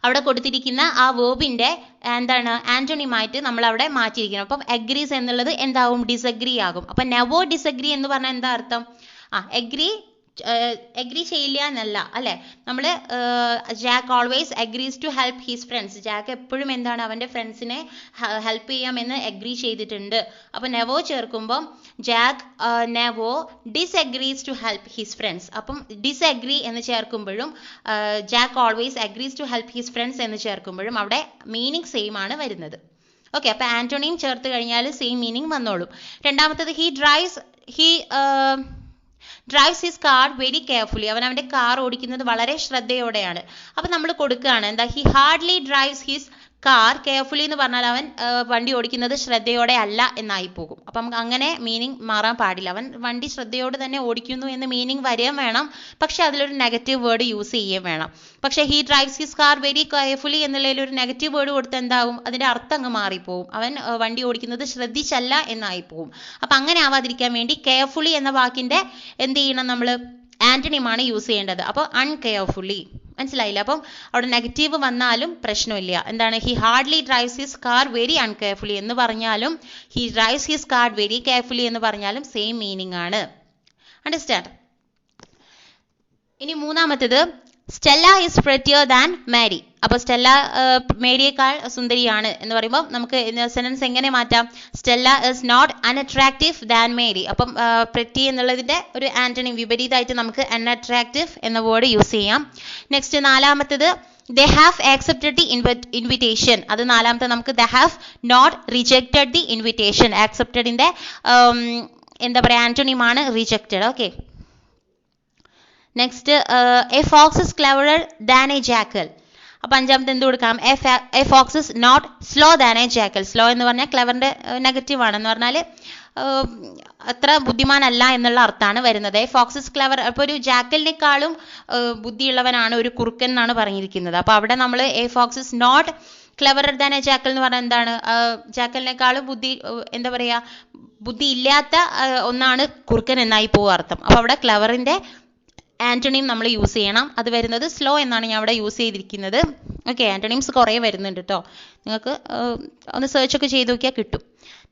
അവിടെ കൊടുത്തിരിക്കുന്ന ആ വേർബിന്റെ എന്താണ്, ആന്റോണിമായിട്ട് നമ്മൾ അവിടെ മാറ്റിയിരിക്കണം. അപ്പം അഗ്രീസ് എന്നുള്ളത് എന്താവും, ഡിസഗ്രി ആകും. അപ്പം നെവർ ഡിസഗ്രി എന്ന് പറഞ്ഞാൽ എന്താ അർത്ഥം, അഗ്രി ചെയ്യില്ല എന്നല്ല അല്ലെ. നമ്മൾ Jack always agrees to help his friends, Jack എപ്പോഴും എന്താണ് അവൻ്റെ ഫ്രണ്ട്സിനെ ഹെൽപ്പ് ചെയ്യാമെന്ന് അഗ്രി ചെയ്തിട്ടുണ്ട്. അപ്പം നെവോ ചേർക്കുമ്പം Jack never disagrees to help his friends. അപ്പം ഡിസഗ്രി എന്ന് ചേർക്കുമ്പോഴും Jack always agrees to help his friends എന്ന് ചേർക്കുമ്പോഴും അവിടെ മീനിങ് സെയിം ആണ് വരുന്നത്. ഓക്കെ, അപ്പം ആന്റോണിയും ചേർത്ത് കഴിഞ്ഞാൽ സെയിം മീനിങ് വന്നോളും. രണ്ടാമത്തത് drives his car very carefully. അവൻ അവന്റെ കാർ ഓടിക്കുന്നത് വളരെ ശ്രദ്ധയോടെയാണ്. അപ്പൊ നമ്മൾ കൊടുക്കുകയാണ് എന്താ, he hardly drives his car carefully എന്ന് പറഞ്ഞാൽ അവൻ വണ്ടി ഓടിക്കുന്നത് ശ്രദ്ധയോടെ അല്ല എന്നായി പോകും. അപ്പം അങ്ങനെ മീനിങ് മാറാൻ പാടില്ല. അവൻ വണ്ടി ശ്രദ്ധയോടെ തന്നെ ഓടിക്കുന്നു എന്ന് മീനിങ് വരികയും വേണം, പക്ഷെ അതിലൊരു നെഗറ്റീവ് വേർഡ് യൂസ് ചെയ്യുകയും വേണം. പക്ഷെ he drives his car very carefully എന്നുള്ളതിൽ ഒരു നെഗറ്റീവ് വേർഡ് കൊടുത്ത് എന്താവും, അതിന്റെ അർത്ഥം അങ്ങ് മാറിപ്പോവും. അവൻ വണ്ടി ഓടിക്കുന്നത് ശ്രദ്ധിച്ചല്ല എന്നായി പോവും. അപ്പം അങ്ങനെ ആവാതിരിക്കാൻ വേണ്ടി കെയർഫുള്ളി എന്ന വാക്കിന്റെ എന്ത് ചെയ്യണം, നമ്മൾ ആന്റണിമാണ് യൂസ് ചെയ്യേണ്ടത്. അപ്പോൾ അൺകെയർഫുള്ളി. മനസ്സിലായില്ല? അപ്പം അവിടെ നെഗറ്റീവ് വന്നാലും പ്രശ്നമില്ല. എന്താണ്, he hardly drives his car very uncarefully എന്ന് പറഞ്ഞാലും he drives his car very carefully എന്ന് പറഞ്ഞാലും സെയിം മീനിങ് ആണ്. അണ്ടർസ്റ്റാൻഡ്? ഇനി മൂന്നാമത്തേത്, Stella is prettier than Mary. അപ്പോൾ സ്റ്റെല്ല മേരിയേക്കാൾ സുന്ദരിയാണ് എന്ന് പറയുമ്പോൾ നമുക്ക് സെന്റൻസ് എങ്ങനെ മാറ്റാം? Stella is not unattractive than Mary. അപ്പം പ്രെറ്റി എന്നുള്ളതിന്റെ ഒരു ആന്റണി വിപരീതമായിട്ട് നമുക്ക് അൺഅട്രാക്റ്റീവ് എന്ന വേർഡ് യൂസ് ചെയ്യാം. നെക്സ്റ്റ് നാലാമത്തേത്, they have accepted the invitation. അത് നാലാമത്തെ നമുക്ക് they have not rejected the invitation. accepted ന്റെ എന്താ പറയുക, ആന്റണിമാണ് rejected. Okay. Next, a fox is cleverer than a jackal. അപ്പൊ അഞ്ചാമത്തെ എന്ത് കൊടുക്കാം? a fox is not slow than a jackal. Slow എന്ന് പറഞ്ഞാൽ ക്ലെവറിന്റെ നെഗറ്റീവ് ആണെന്ന് പറഞ്ഞാൽ അത്ര ബുദ്ധിമാനല്ല എന്നുള്ള അർത്ഥമാണ് വരുന്നത്. a fox is clever. അപ്പോൾ ഒരു ജാക്കലിനേക്കാളും ബുദ്ധിയുള്ളവനാണ് ഒരു കുറുക്കൻ എന്നാണ് പറഞ്ഞിരിക്കുന്നത്. അപ്പൊ അവിടെ നമ്മൾ a fox is not cleverer than a jackal എന്ന് പറഞ്ഞാൽ എന്താണ്, ജാക്കലിനേക്കാളും എന്താ പറയാ, ബുദ്ധി ഇല്ലാത്ത ഒന്നാണ് കുറുക്കൻ എന്നായി പോവുക അർത്ഥം. അപ്പൊ അവിടെ ക്ലെവറിന്റെ ആന്റണിയും നമ്മൾ യൂസ് ചെയ്യണം. അത് വരുന്നത് സ്ലോ എന്നാണ് ഞാൻ അവിടെ യൂസ് ചെയ്തിരിക്കുന്നത്. ഓക്കെ, ആന്റണിംസ് കുറേ വരുന്നുണ്ട് കേട്ടോ, നിങ്ങൾക്ക് ഒന്ന് സെർച്ച് ഒക്കെ ചെയ്ത് നോക്കിയാൽ കിട്ടും.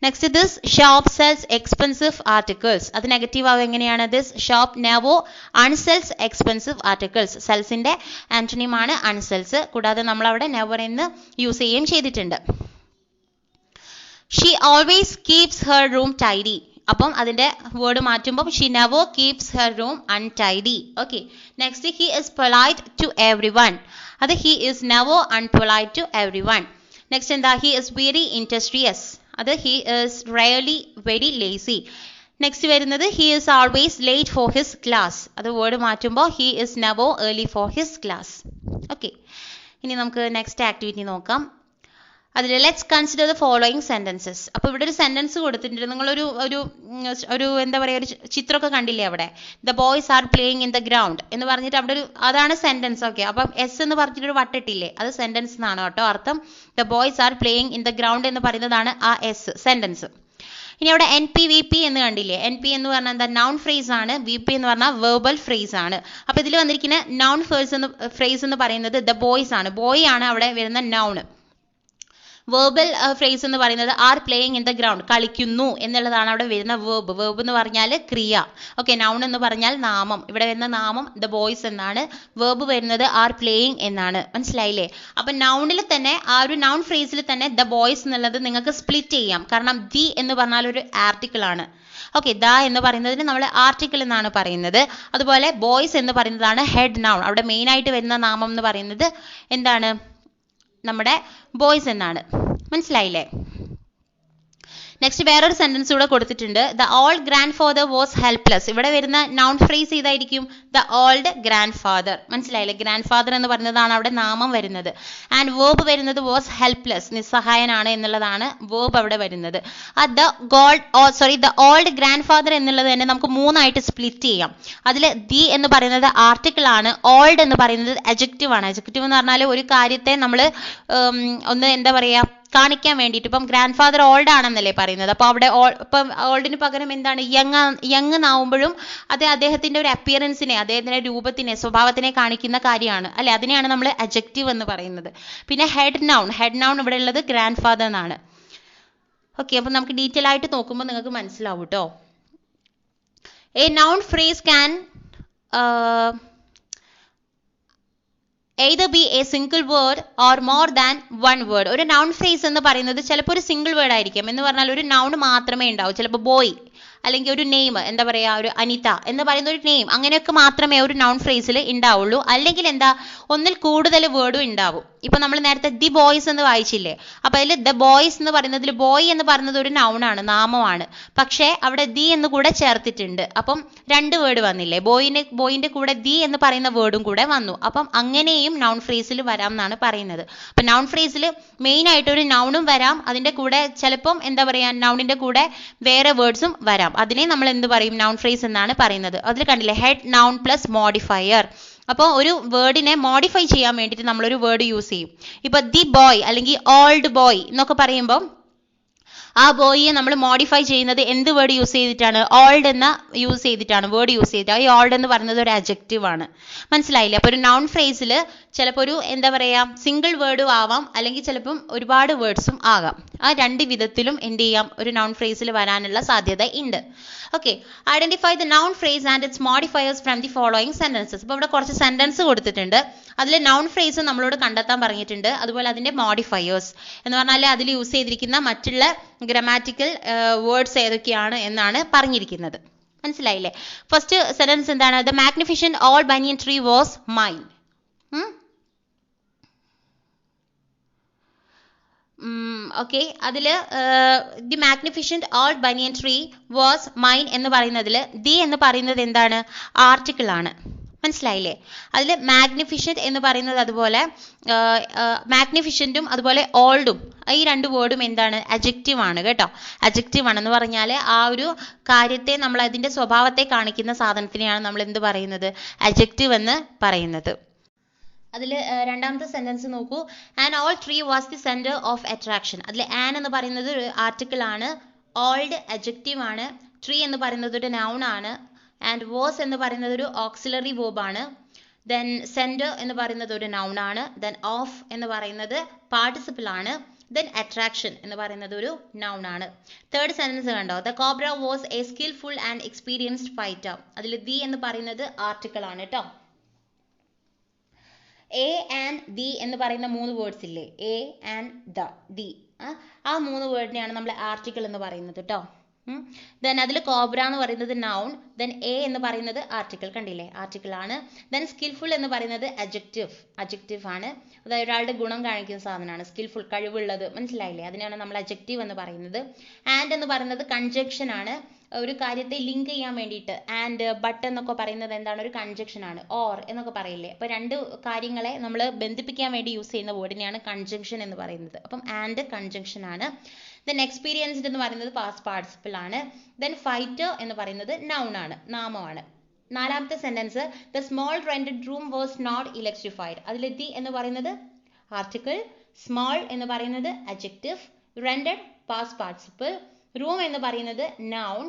Next, this shop sells expensive articles. അത് നെഗറ്റീവ് ആവുക എങ്ങനെയാണ്? This shop never unsells expensive articles. സെൽസിന്റെ ആന്റണിയുമാണ് അൺസെൽസ്. കൂടാതെ നമ്മൾ അവിടെ നെവർ എന്ന് യൂസ് ചെയ്യുകയും ചെയ്തിട്ടുണ്ട്. She always keeps her room tidy. അപ്പം അതിന്റെ വേർഡ് മാറ്റുമ്പോൾ she never keeps her room untidy. Okay. Next, he is polite to everyone. അത് he is never unpolite to everyone. Next എന്താ, ഹി ഈസ് വെരി ഇൻഡസ്ട്രിയസ്. അത് he is rarely very lazy. Next വരുന്നത്, he is always late for his class. അത് വേർഡ് മാറ്റുമ്പോൾ he is never early for his class. Okay. ഇനി നമുക്ക് നെക്സ്റ്റ് ആക്ടിവിറ്റി നോക്കാം. അതിൽ let's consider the following sentences. അപ്പോൾ ഇവിടെ ഒരു സെന്റൻസ് കൊടുത്തിട്ടുണ്ട്. നിങ്ങളൊരു ഒരു എന്താ പറയുക, ഒരു ചിത്രമൊക്കെ കണ്ടില്ലേ അവിടെ, the boys are playing in the ground എന്ന് പറഞ്ഞിട്ട് അവിടെ ഒരു, അതാണ് സെന്റൻസ്. ഓക്കെ. അപ്പം എസ് എന്ന് പറഞ്ഞിട്ടൊരു വട്ടിട്ടില്ലേ, അത് സെന്റൻസ് എന്നാണ് കേട്ടോ അർത്ഥം. The boys are playing in the ground എന്ന് പറയുന്നതാണ് ആ എസ് സെന്റൻസ്. ഇനി അവിടെ എൻ പി വി പി എന്ന് കണ്ടില്ലേ, എൻ പി എന്ന് പറഞ്ഞാൽ എന്താ, നൗൺ ഫ്രേസ് ആണ്. വി പി എന്ന് പറഞ്ഞാൽ വെർബൽ ഫ്രേസ് ആണ്. അപ്പോൾ ഇതിൽ വന്നിരിക്കുന്ന നൗൺ ഫ്രേസ് എന്ന് പറയുന്നത് ദ ബോയ്സ് ആണ്. ബോയ് ആണ് അവിടെ വരുന്ന നൗൺ. വെർബൽ ഫ്രേസ് എന്ന് പറയുന്നത് are playing in the ground, കളിക്കുന്നു എന്നുള്ളതാണ് അവിടെ വരുന്ന വേർബ്. വേർബ് എന്ന് പറഞ്ഞാൽ ക്രിയ. ഓക്കെ. നൗൺ എന്ന് പറഞ്ഞാൽ നാമം. ഇവിടെ വരുന്ന നാമം ദ ബോയ്സ് എന്നാണ്. വേർബ് വരുന്നത് ആർ പ്ലേയിങ് എന്നാണ്. മനസ്സിലായില്ലേ? അപ്പൊ നൗണിൽ തന്നെ, ആ ഒരു നൗൺ ഫ്രേസിൽ തന്നെ ദ ബോയ്സ് എന്നുള്ളത് നിങ്ങൾക്ക് സ്പ്ലിറ്റ് ചെയ്യാം. കാരണം ദി എന്ന് പറഞ്ഞാൽ ഒരു ആർട്ടിക്കിൾ ആണ്. ഓക്കെ. ദ എന്ന് പറയുന്നതിന് നമ്മൾ ആർട്ടിക്കിൾ എന്നാണ് പറയുന്നത്. അതുപോലെ ബോയ്സ് എന്ന് പറയുന്നതാണ് ഹെഡ് നൗൺ. അവിടെ മെയിൻ ആയിട്ട് വരുന്ന നാമം എന്ന് പറയുന്നത് എന്താണ്, നമ്മുടെ ബോയ്സ് എന്നാണ്. മനസ്സിലായില്ലേ? നെക്സ്റ്റ് വേറൊരു സെന്റൻസ് കൂടെ കൊടുത്തിട്ടുണ്ട്. The old grand father was helpless. ഇവിടെ വരുന്ന നൗൺ ഫ്രേസ് ഏതായിരിക്കും? The old grand father. മനസ്സിലായില്ലേ? ഗ്രാൻഡ് ഫാദർ എന്ന് പറയുന്നതാണ് അവിടെ നാമം വരുന്നത്. ആൻഡ് വേർബ് വരുന്നത് വാസ് ഹെൽപ്ലെസ്, നിസ്സഹായനാണ് എന്നുള്ളതാണ് വേർബ് അവിടെ വരുന്നത്. ദ ഓൾഡ് ഗ്രാൻഡ് ഫാദർ എന്നുള്ളത് തന്നെ നമുക്ക് മൂന്നായിട്ട് സ്പ്ലിറ്റ് ചെയ്യാം. അതിൽ ദി എന്ന് പറയുന്നത് ആർട്ടിക്കിൾ ആണ്. ഓൾഡ് എന്ന് പറയുന്നത് അഡ്ജക്റ്റീവ് ആണ്. അഡ്ജക്റ്റീവ് എന്ന് പറഞ്ഞാൽ ഒരു കാര്യത്തെ നമ്മൾ ഒന്ന് എന്താ പറയാ, കാണിക്കാൻ വേണ്ടിയിട്ട്. ഇപ്പം ഗ്രാൻഡ് ഫാദർ ഓൾഡ് ആണെന്നല്ലേ പറയുന്നത്. അപ്പോൾ അവിടെ ഇപ്പം ഓൾഡിന് പകരം എന്താണ്, യങ് ആവുമ്പോഴും അത് അദ്ദേഹത്തിന്റെ ഒരു അപ്പിയറൻസിനെ, അദ്ദേഹത്തിന്റെ രൂപത്തിനെ, സ്വഭാവത്തിനെ കാണിക്കുന്ന കാര്യമാണ് അല്ലെ. അതിനെയാണ് നമ്മൾ അഡ്ജക്റ്റീവ് എന്ന് പറയുന്നത്. പിന്നെ ഹെഡ് നൗൺ ഇവിടെ ഉള്ളത് ഗ്രാൻഡ് ഫാദർ എന്നാണ്. ഓക്കെ. അപ്പം നമുക്ക് ഡീറ്റെയിൽ ആയിട്ട് നോക്കുമ്പോൾ നിങ്ങൾക്ക് മനസ്സിലാവും കേട്ടോ. A noun phrase can either be a single word or more than one word. ഒരു നൗൺ ഫ്രേസ് എന്ന് പറയുന്നത് ചിലപ്പോൾ ഒരു സിംഗിൾ വേർഡ് ആയിരിക്കും. എന്ന് പറഞ്ഞാൽ ഒരു നൗൺ മാത്രമേ ഉണ്ടാവൂ. ചിലപ്പോൾ ബോയ് അല്ലെങ്കിൽ ഒരു നെയിം, എന്താ പറയാ, ഒരു അനിത എന്ന് പറയുന്ന ഒരു നെയിം, അങ്ങനെയൊക്കെ മാത്രമേ ഒരു നൗൺ ഫ്രേസിൽ ഉണ്ടാവുള്ളൂ. അല്ലെങ്കിൽ എന്താ, ഒന്നിൽ കൂടുതൽ വേർഡും ഉണ്ടാവും. ഇപ്പൊ നമ്മൾ നേരത്തെ ദി ബോയ്സ് എന്ന് വായിച്ചില്ലേ, അപ്പൊ അതിൽ ദ ബോയ്സ് എന്ന് പറയുന്നതിൽ ബോയ് എന്ന് പറയുന്നത് ഒരു നൗൺ ആണ്, നാമമാണ്. പക്ഷേ അവിടെ ദി എന്ന് കൂടെ ചേർത്തിട്ടുണ്ട്. അപ്പം 2 വേർഡ് വന്നില്ലേ, ബോയിന്റെ കൂടെ ദി എന്ന് പറയുന്ന വേർഡും കൂടെ വന്നു. അപ്പം അങ്ങനെയും നൗൺ ഫ്രേസിൽ വരാം എന്നാണ് പറയുന്നത്. അപ്പൊ നൗൺ ഫ്രേസിൽ മെയിൻ ആയിട്ട് ഒരു നൗണും വരാം, അതിന്റെ കൂടെ ചിലപ്പം എന്താ പറയാ, നൗണിന്റെ കൂടെ വേറെ വേർഡ്സും വരാം. അതിനെ നമ്മൾ എന്ത് പറയും, നൗൺ ഫ്രേസ് എന്നാണ് പറയുന്നത്. അതിൽ കണ്ടില്ലേ, ഹെഡ് നൗൺ പ്ലസ് മോഡിഫയർ. അപ്പോൾ ഒരു വേർഡിനെ മോഡിഫൈ ചെയ്യാൻ വേണ്ടിയിട്ട് നമ്മളൊരു വേർഡ് യൂസ് ചെയ്യും. ഇപ്പൊ ദി ബോയ് അല്ലെങ്കിൽ ഓൾഡ് ബോയ് എന്നൊക്കെ പറയുമ്പോൾ ആ ബോയിയെ നമ്മൾ മോഡിഫൈ ചെയ്യുന്നത് എന്ത് വേർഡ് യൂസ് ചെയ്തിട്ടാണ്, ഓൾഡ് എന്ന യൂസ് ചെയ്തിട്ടാണ്, വേർഡ് യൂസ് ചെയ്തിട്ടാണ്. ഈ ഓൾഡ് എന്ന് പറയുന്നത് ഒരു അഡ്ജക്റ്റീവ് ആണ്. മനസ്സിലായില്ലേ? അപ്പോൾ ഒരു നൗൺ ഫ്രേസിൽ ചിലപ്പോൾ ഒരു എന്താ പറയാ, സിംഗിൾ വേർഡും ആവാം, അല്ലെങ്കിൽ ചിലപ്പം ഒരുപാട് വേർഡ്സും ആകാം. ആ 2 വിധത്തിലും എന്ത് ചെയ്യാം, ഒരു നൗൺ ഫ്രേസിൽ വരാനുള്ള സാധ്യത ഉണ്ട്. Okay, identify the noun phrase and it's modifiers from the following sentences. അപ്പോൾ ഇവിടെ കുറച്ച് സെന്റൻസ് കൊടുത്തിട്ടുണ്ട്. അതിൽ നൗൺ ഫ്രേസ് നമ്മളോട് കണ്ടെത്താൻ പറഞ്ഞിട്ടുണ്ട്. അതുപോലെ അതിന്റെ മോഡിഫയേഴ്സ് എന്ന് പറഞ്ഞാൽ അതിൽ യൂസ് ചെയ്തിരിക്കുന്ന മറ്റുള്ള ഗ്രാമാറ്റിക്കൽ വേർഡ്സ് ഏതൊക്കെയാണ് എന്നാണ് പറഞ്ഞിരിക്കുന്നത്. മനസ്സിലായില്ലേ? ഫസ്റ്റ് സെന്റൻസ് എന്താണ്, the magnificent old banyan tree was mine. Okay, അതിൽ the magnificent old banyan tree was mine എന്ന് പറയുന്നതിൽ ദി എന്ന് പറയുന്നത് എന്താണ്, ആർട്ടിക്കിൾ ആണ്. മനസ്സിലായില്ലേ? അതിൽ മാഗ്നിഫിഷ്യന്റ് എന്ന് പറയുന്നത്, അതുപോലെ മാഗ്നിഫിഷ്യന്റും അതുപോലെ ഓൾഡും, ഈ 2 വേർഡും എന്താണ്, അഡ്ജക്റ്റീവ് ആണ് കേട്ടോ. അഡ്ജക്റ്റീവ് ആണെന്ന് പറഞ്ഞാൽ ആ ഒരു കാര്യത്തെ, നമ്മൾ അതിന്റെ സ്വഭാവത്തെ കാണിക്കുന്ന സാധനത്തിനെയാണ് നമ്മൾ എന്ത് പറയുന്നത്, അഡ്ജക്റ്റീവ് എന്ന് പറയുന്നത്. അതിൽ രണ്ടാമത്തെ സെന്റൻസ് നോക്കൂ, and all tree was the centre of attraction. അതിൽ ആൻ എന്ന് പറയുന്നത് ഒരു ആർട്ടിക്കിൾ ആണ്, ഓൾഡ് അഡ്ജക്റ്റീവ് ആണ്, ട്രീ എന്ന് പറയുന്നത് ഒരു നൗൺ ആണ്, ആൻഡ് വാസ് എന്ന് പറയുന്നത് ഒരു ഓക്സിലറി വേർബ് ആണ്. ദെൻ സെന്റർ എന്ന് പറയുന്നത് ഒരു നൗൺ ആണ്. ദെൻ ഓഫ് എന്ന് പറയുന്നത് പാർട്ടിസിപ്പിൾ ആണ്. ദെൻ അട്രാക്ഷൻ എന്ന് പറയുന്നത് ഒരു നൗൺ ആണ്. തേർഡ് സെന്റൻസ് കണ്ടോ, the cobra was A skilful and experienced fighter. അതിൽ ദി എന്ന് പറയുന്നത് ആർട്ടിക്കിൾ ആണ് കേട്ടോ. എ ആൻഡ് ദി എന്ന് പറയുന്ന 3 വേർഡ്സ് ഇല്ലേ, എ ആൻഡ് ദ, ദി, ആ 3 വേർഡിനെയാണ് നമ്മൾ ആർട്ടിക്കിൾ എന്ന് പറയുന്നത് കേട്ടോ. ദെൻ അതിൽ കോബ്ര എന്ന് പറയുന്നത് നൗൺ, ദെൻ എ എന്ന് പറയുന്നത് ആർട്ടിക്കിൾ, കണ്ടില്ലേ, ആർട്ടിക്കിൾ ആണ്. ദെൻ സ്കിൽഫുൾ എന്ന് പറയുന്നത് അഡ്ജക്റ്റീവ് ആണ്. അതായത് ഒരാളുടെ ഗുണം കാണിക്കുന്ന സാധനമാണ് സ്കിൽഫുൾ, കഴിവുള്ളത്. മനസ്സിലായില്ലേ? അതിനാണ് നമ്മൾ അഡ്ജക്റ്റീവ് എന്ന് പറയുന്നത്. ആൻഡ് എന്ന് പറയുന്നത് കൺജക്ഷൻ ആണ്, ഒരു കാര്യത്തെ ലിങ്ക് ചെയ്യാൻ വേണ്ടിയിട്ട്. ആൻഡ് ബട്ട് എന്നൊക്കെ പറയുന്നത് എന്താണ്, ഒരു കൺജക്ഷൻ ആണ്. ഓർ എന്നൊക്കെ പറയില്ലേ, അപ്പോൾ 2 കാര്യങ്ങളെ നമ്മൾ ബന്ധിപ്പിക്കാൻ വേണ്ടി യൂസ് ചെയ്യുന്ന വേർഡിനെയാണ് കൺജങ്ഷൻ എന്ന് പറയുന്നത്. അപ്പം ആൻഡ് കൺജങ്ഷൻ ആണ്. ദെൻ എക്സ്പീരിയൻസ്ഡ് എന്ന് പറയുന്നത് പാസ്റ്റ് പാർട്ടിസിപ്പിൾ ആണ്. ദെൻ ഫൈറ്റർ എന്ന് പറയുന്നത് നൗൺ ആണ്, നാമമാണ്. 4ാമത്തെ sentence, the small rented room was not electrified. അതിൽ ദി എന്ന് പറയുന്നത് ആർട്ടിക്കിൾ, സ്മോൾ എന്ന് പറയുന്നത് adjective, rented past participle, room എന്ന് പറയുന്നത് നൗൺ,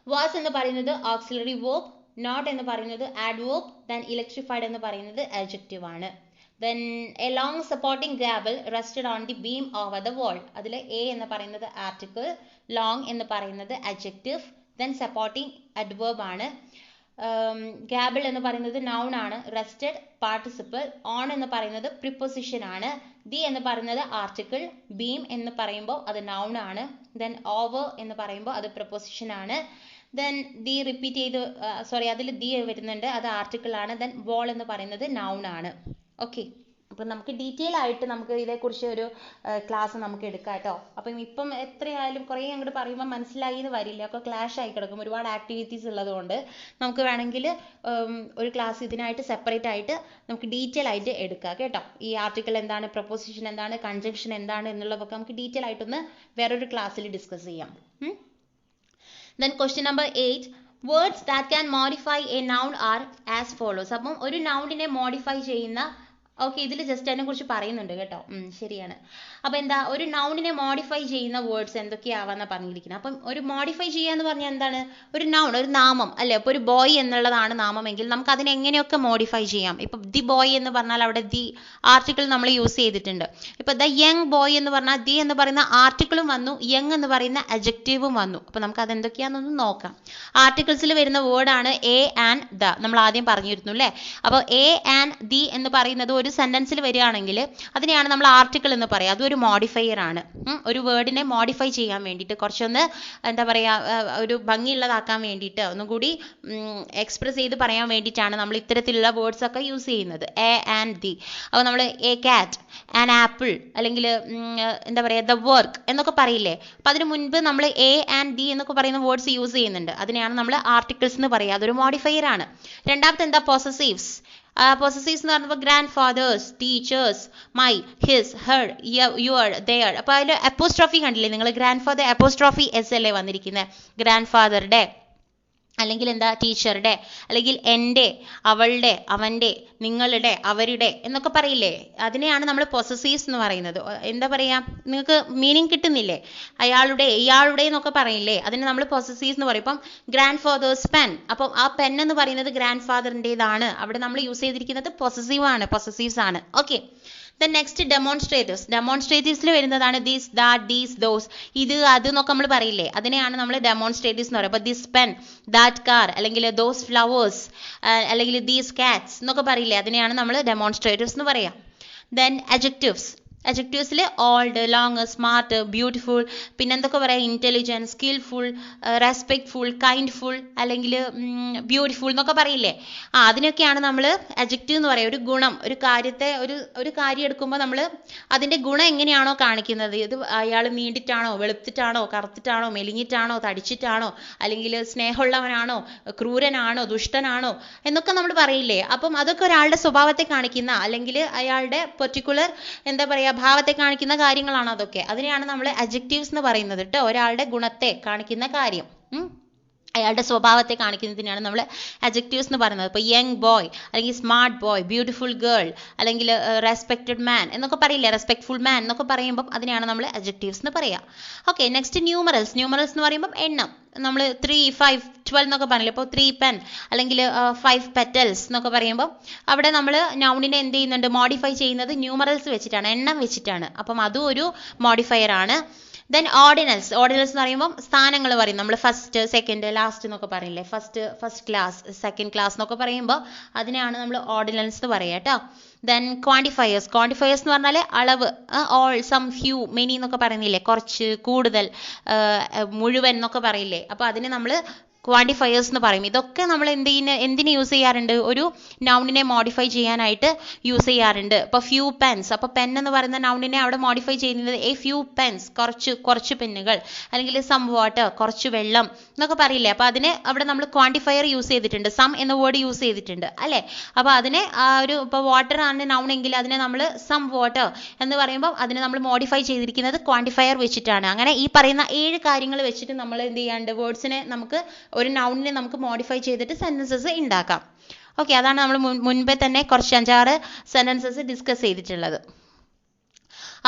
വാസ് എന്ന് പറയുന്നത് ഓക്സിലറി വേർബ്, നോട്ട് എന്ന് പറയുന്നത് ആഡ്വേർബ്, ദെൻ ഇലക്ട്രിഫൈഡ് എന്ന് പറയുന്നത് അഡ്ജക്റ്റീവ് ആണ്. Then a long supporting gable rested on the beam over the wall. അതിൽ a എന്ന് പറയുന്നത് ആർട്ടിക്കിൾ, long എന്ന് പറയുന്നത് adjective, then supporting adverb ആണ്. ഗാബിൾ എന്ന് പറയുന്നത് noun ആണ്, rested participle, on എന്ന് പറയുന്നത് preposition ആണ്, the എന്ന് പറയുന്നത് article, beam എന്ന് പറയുമ്പോൾ അത് noun ആണ്, then over എന്ന് പറയുമ്പോൾ അത് preposition ആണ്. then the repeat ചെയ്ത് അതിൽ the വരുന്നുണ്ട്, അത് ആർട്ടിക്കിൾ ആണ്. then wall എന്ന് പറയുന്നത് noun ആണ്. ഓക്കെ, അപ്പം നമുക്ക് ഡീറ്റെയിൽ ആയിട്ട് നമുക്ക് ഇതേക്കുറിച്ച് ഒരു ക്ലാസ് നമുക്ക് എടുക്കാം കേട്ടോ. അപ്പം ഇപ്പം എത്രയായാലും കുറേ അങ്ങോട്ട് പറയുമ്പോൾ മനസ്സിലായി എന്ന് വരില്ല, ഒക്കെ ക്ലാഷ് ആയി കിടക്കും, ഒരുപാട് ആക്ടിവിറ്റീസ് ഉള്ളതുകൊണ്ട് നമുക്ക് വേണമെങ്കിൽ ഒരു ക്ലാസ് ഇതിനായിട്ട് സെപ്പറേറ്റ് ആയിട്ട് നമുക്ക് ഡീറ്റെയിൽ ആയിട്ട് എടുക്കാം കേട്ടോ. ഈ ആർട്ടിക്കിൾ എന്താണ്, പ്രൊപ്പോസിഷൻ എന്താണ്, കൺജങ്ഷൻ എന്താണ് എന്നുള്ളതൊക്കെ നമുക്ക് ഡീറ്റെയിൽ ആയിട്ടൊന്ന് വേറൊരു ക്ലാസ്സിൽ ഡിസ്കസ് ചെയ്യാം. Then question number 8. Words that can modify a noun are as follows. അപ്പം ഒരു നൗണിനെ മോഡിഫൈ ചെയ്യുന്ന, ഓക്കെ, ഇതിൽ ജസ്റ്റ് അതിനെ കുറിച്ച് പറയുന്നുണ്ട് കേട്ടോ. ശരിയാണ്. അപ്പം എന്താ, ഒരു നൗണിനെ മോഡിഫൈ ചെയ്യുന്ന വേർഡ്സ് എന്തൊക്കെയാവാന്നാ പറഞ്ഞിരിക്കുന്നത്. അപ്പം ഒരു മോഡിഫൈ ചെയ്യുക എന്ന് പറഞ്ഞാൽ എന്താണ്, ഒരു നൗൺ, ഒരു നാമം അല്ലേ. അപ്പോൾ ഒരു ബോയ് എന്നുള്ളതാണ് നാമമെങ്കിൽ നമുക്ക് അതിനെ എങ്ങനെയൊക്കെ മോഡിഫൈ ചെയ്യാം. ഇപ്പം ദി ബോയ് എന്ന് പറഞ്ഞാൽ അവിടെ ദി ആർട്ടിക്കിൾ നമ്മൾ യൂസ് ചെയ്തിട്ടുണ്ട്. ഇപ്പം ദ യങ് ബോയ് എന്ന് പറഞ്ഞാൽ ദി എന്ന് പറയുന്ന ആർട്ടിക്കിളും വന്നു, യങ് എന്ന് പറയുന്ന അഡ്ജക്റ്റീവും വന്നു. അപ്പം നമുക്ക് അതെന്തൊക്കെയാണെന്നൊന്ന് നോക്കാം. ആർട്ടിക്കിൾസിൽ വരുന്ന വേർഡാണ് എ ആൻഡ് ദ, നമ്മൾ ആദ്യം പറഞ്ഞിരുന്നു അല്ലേ. അപ്പോൾ എ ആൻഡ് ദി എന്ന് പറയുന്നത് ഒരു ഒരു സെൻറ്റൻസിൽ വരികയാണെങ്കിൽ അതിനെയാണ് നമ്മൾ ആർട്ടിക്കിൾ എന്ന് പറയുക. അതൊരു മോഡിഫയർ ആണ്. ഒരു വേർഡിനെ മോഡിഫൈ ചെയ്യാൻ വേണ്ടിയിട്ട് കുറച്ചൊന്ന് എന്താ പറയുക ഒരു ഭംഗിയുള്ളതാക്കാൻ വേണ്ടിയിട്ട് ഒന്നുകൂടി എക്സ്പ്രസ് ചെയ്ത് പറയാൻ വേണ്ടിയിട്ടാണ് നമ്മൾ ഇത്തരത്തിലുള്ള വേർഡ്സ് ഒക്കെ യൂസ് ചെയ്യുന്നത്. A and the. അപ്പോൾ നമ്മൾ എ കാറ്റ്, ആൻ ആപ്പിൾ, അല്ലെങ്കിൽ എന്താ പറയുക ദ വർക്ക് എന്നൊക്കെ പറയില്ലേ. അപ്പോൾ അതിന് മുൻപ് നമ്മൾ എ ആൻഡ് ദി എന്നൊക്കെ പറയുന്ന വേർഡ്സ് യൂസ് ചെയ്യുന്നുണ്ട്. അതിനെയാണ് നമ്മൾ ആർട്ടിക്കിൾസ് എന്ന് പറയുക. അതൊരു മോഡിഫയർ ആണ്. രണ്ടാമത്തെ എന്താ പൊസസീവ്സ്. പൊസസീവ്സ് എന്ന് പറയുമ്പോൾ grandfathers, teachers, my, his, her, your, their. അപ്പോൾ അതിൽ അപ്പോസ്ട്രോഫി കണ്ടില്ലേ നിങ്ങൾ? ഗ്രാൻഡ് ഫാദർ അപ്പോസ്ട്രോഫി എസ് അല്ലേ വന്നിരിക്കുന്നത്. ഗ്രാൻഡ് ഫാദറുടെ, അല്ലെങ്കിൽ എന്താ ടീച്ചറുടെ, അല്ലെങ്കിൽ എൻ്റെ, അവളുടെ, അവൻ്റെ, നിങ്ങളുടെ, അവരുടെ എന്നൊക്കെ പറയില്ലേ. അതിനെയാണ് നമ്മൾ പൊസസീവ്സ് എന്ന് പറയുന്നത്. എന്താ പറയുക, നിങ്ങൾക്ക് മീനിങ് കിട്ടുന്നില്ലേ? അയാളുടെ, ഇയാളുടെ എന്നൊക്കെ പറയില്ലേ, അതിനെ നമ്മൾ പൊസസീവ്സ് എന്ന് പറയും. ഇപ്പം ഗ്രാൻഡ് ഫാദേഴ്സ് പെൻ, അപ്പം ആ പെൻ എന്ന് പറയുന്നത് ഗ്രാൻഡ് ഫാദറിൻ്റെതാണ്. അവിടെ നമ്മൾ യൂസ് ചെയ്തിരിക്കുന്നത് പൊസസീവ്സ് ആണ്. Okay. Then next demonstratives. Demonstratives വരുന്നതാണ് this, that, these, those. ഇത് അത് എന്നൊക്കെ നമ്മൾ പറയില്ലേ, അതിനെയാണ് നമ്മൾ demonstratives എന്ന് പറയുക. അപ്പോൾ this pen, that car, അല്ലെങ്കിൽ those flowers, അല്ലെങ്കിൽ these cats എന്നൊക്കെ പറയില്ലേ, അതിനെയാണ് നമ്മൾ demonstratives എന്ന് പറയുക. Then adjectives. adjectivesൽ ഓൾഡ്, ലോങ്, സ്മാർട്ട്, ബ്യൂട്ടിഫുൾ, പിന്നെന്തൊക്കെ പറയാം, ഇൻ്റലിജൻറ്റ്, സ്കിൽഫുൾ, റെസ്പെക്ട്ഫുൾ, കൈൻഡ്ഫുൾ, അല്ലെങ്കിൽ ബ്യൂട്ടിഫുൾ എന്നൊക്കെ പറയില്ലേ. അതിനൊക്കെയാണ് നമ്മൾ അഡ്ജക്റ്റീവ് എന്ന് പറയുക. ഒരു ഗുണം, ഒരു കാര്യത്തെ ഒരു കാര്യം എടുക്കുമ്പോൾ നമ്മൾ അതിൻ്റെ ഗുണം എങ്ങനെയാണോ കാണിക്കുന്നത്, ഇത് അയാൾ നീണ്ടിട്ടാണോ, വെളുത്തിട്ടാണോ, കറുത്തിട്ടാണോ, മെലിഞ്ഞിട്ടാണോ, തടിച്ചിട്ടാണോ, അല്ലെങ്കിൽ സ്നേഹമുള്ളവനാണോ, ക്രൂരനാണോ, ദുഷ്ടനാണോ എന്നൊക്കെ നമ്മൾ പറയില്ലേ. അപ്പം അതൊക്കെ ഒരാളുടെ സ്വഭാവത്തെ കാണിക്കുന്ന, അല്ലെങ്കിൽ അയാളുടെ പെർട്ടിക്കുലർ എന്താ പറയുക ഭാവത്തെ കാണിക്കുന്ന കാര്യങ്ങളാണ് അതൊക്കെ. അതിനെയാണ് നമ്മൾ അഡ്ജക്റ്റീവ്സ് എന്ന് പറയുന്നത് കേട്ടോ. ഒരാളുടെ ഗുണത്തെ കാണിക്കുന്ന കാര്യം, അയാളുടെ സ്വഭാവത്തെ കാണിക്കുന്നതിനാണ് നമ്മൾ അഡ്ജക്റ്റീവ്സ് എന്ന് പറയുന്നത്. ഇപ്പോൾ യങ് ബോയ്, അല്ലെങ്കിൽ സ്മാർട്ട് ബോയ്, ബ്യൂട്ടിഫുൾ ഗേൾ, അല്ലെങ്കിൽ റെസ്പെക്റ്റഡ് മാൻ എന്നൊക്കെ പറയില്ലേ, റെസ്പെക്ട്ഫുൾ മാൻ എന്നൊക്കെ പറയുമ്പോൾ അതിനെയാണ് നമ്മൾ അഡ്ജക്റ്റീവ്സ് എന്ന് പറയുക. ഓക്കെ. Next numerals. ന്യൂമറൽസ് എന്ന് പറയുമ്പോൾ എണ്ണം. നമ്മൾ 3, 5, 12 എന്നൊക്കെ പറഞ്ഞില്ലേ. ഇപ്പോൾ 3 പെൻ, അല്ലെങ്കിൽ 5 പെറ്റൽസ് എന്നൊക്കെ പറയുമ്പോൾ അവിടെ നമ്മൾ നൗണിനെ എന്ത് ചെയ്യുന്നുണ്ട്, മോഡിഫൈ ചെയ്യുന്നത് ന്യൂമറൽസ് വെച്ചിട്ടാണ്, എണ്ണം വെച്ചിട്ടാണ്. അപ്പം അതും ഒരു മോഡിഫയർ ആണ്. Then ordinals. ഓർഡിനൽസ് എന്ന് പറയുമ്പോൾ സ്ഥാനങ്ങൾ പറയും. നമ്മൾ ഫസ്റ്റ്, സെക്കൻഡ്, ലാസ്റ്റ് എന്നൊക്കെ പറയില്ലേ. ഫസ്റ്റ് ക്ലാസ്, സെക്കൻഡ് ക്ലാസ് എന്നൊക്കെ പറയുമ്പോൾ അതിനെയാണ് നമ്മൾ ഓർഡിനൽസ് എന്ന് പറയുക കേട്ടോ. ദെൻ ക്വാണ്ടിഫയേഴ്സ്. ക്വാണ്ടിഫയേഴ്സ് എന്ന് പറഞ്ഞാൽ അളവ്. ഓൾ, സം, ഫ്യൂ, മെനി എന്നൊക്കെ പറയുന്നില്ലേ, കുറച്ച്, കൂടുതൽ, മുഴുവൻ എന്നൊക്കെ പറയില്ലേ. അപ്പോൾ അതിന് നമ്മൾ ക്വാണ്ടിഫയേഴ്സ് എന്ന് പറയും. ഇതൊക്കെ നമ്മൾ എന്തിന് യൂസ് ചെയ്യാറുണ്ട്, ഒരു നൗണിനെ മോഡിഫൈ ചെയ്യാനായിട്ട് യൂസ് ചെയ്യാറുണ്ട്. ഇപ്പോൾ ഫ്യൂ പെൻസ്, അപ്പോൾ പെൻ എന്ന് പറയുന്ന നൗണിനെ അവിടെ മോഡിഫൈ ചെയ്യുന്നത് എ ഫ്യൂ പെൻസ്, കുറച്ച് പെന്നുകൾ, അല്ലെങ്കിൽ സം വാട്ടർ, കുറച്ച് വെള്ളം എന്നൊക്കെ പറയില്ലേ. അപ്പോൾ അതിന് അവിടെ നമ്മൾ ക്വാണ്ടിഫയർ യൂസ് ചെയ്തിട്ടുണ്ട്, സം എന്ന വേർഡ് യൂസ് ചെയ്തിട്ടുണ്ട് അല്ലേ. അപ്പോൾ അതിനെ ഇപ്പോൾ വാട്ടർ ആണ് നൗൺ എങ്കിൽ അതിനെ നമ്മൾ സം വാട്ടർ എന്ന് പറയുമ്പോൾ അതിനെ നമ്മൾ മോഡിഫൈ ചെയ്തിരിക്കുന്നത് ക്വാണ്ടിഫയർ വെച്ചിട്ടാണ്. അങ്ങനെ ഈ പറയുന്ന 7 കാര്യങ്ങൾ വെച്ചിട്ട് നമ്മൾ എന്ത് ചെയ്യാണ്ട് വേർഡ്സിനെ നമുക്ക് ഒരു നൗണിനെ നമുക്ക് മോഡിഫൈ ചെയ്തിട്ട് സെൻറ്റൻസസ് ഉണ്ടാക്കാം. ഓക്കെ. അതാണ് നമ്മൾ മുൻപേ തന്നെ കുറച്ച് 5-6 സെൻറ്റൻസസ് ഡിസ്കസ് ചെയ്തിട്ടുള്ളത്.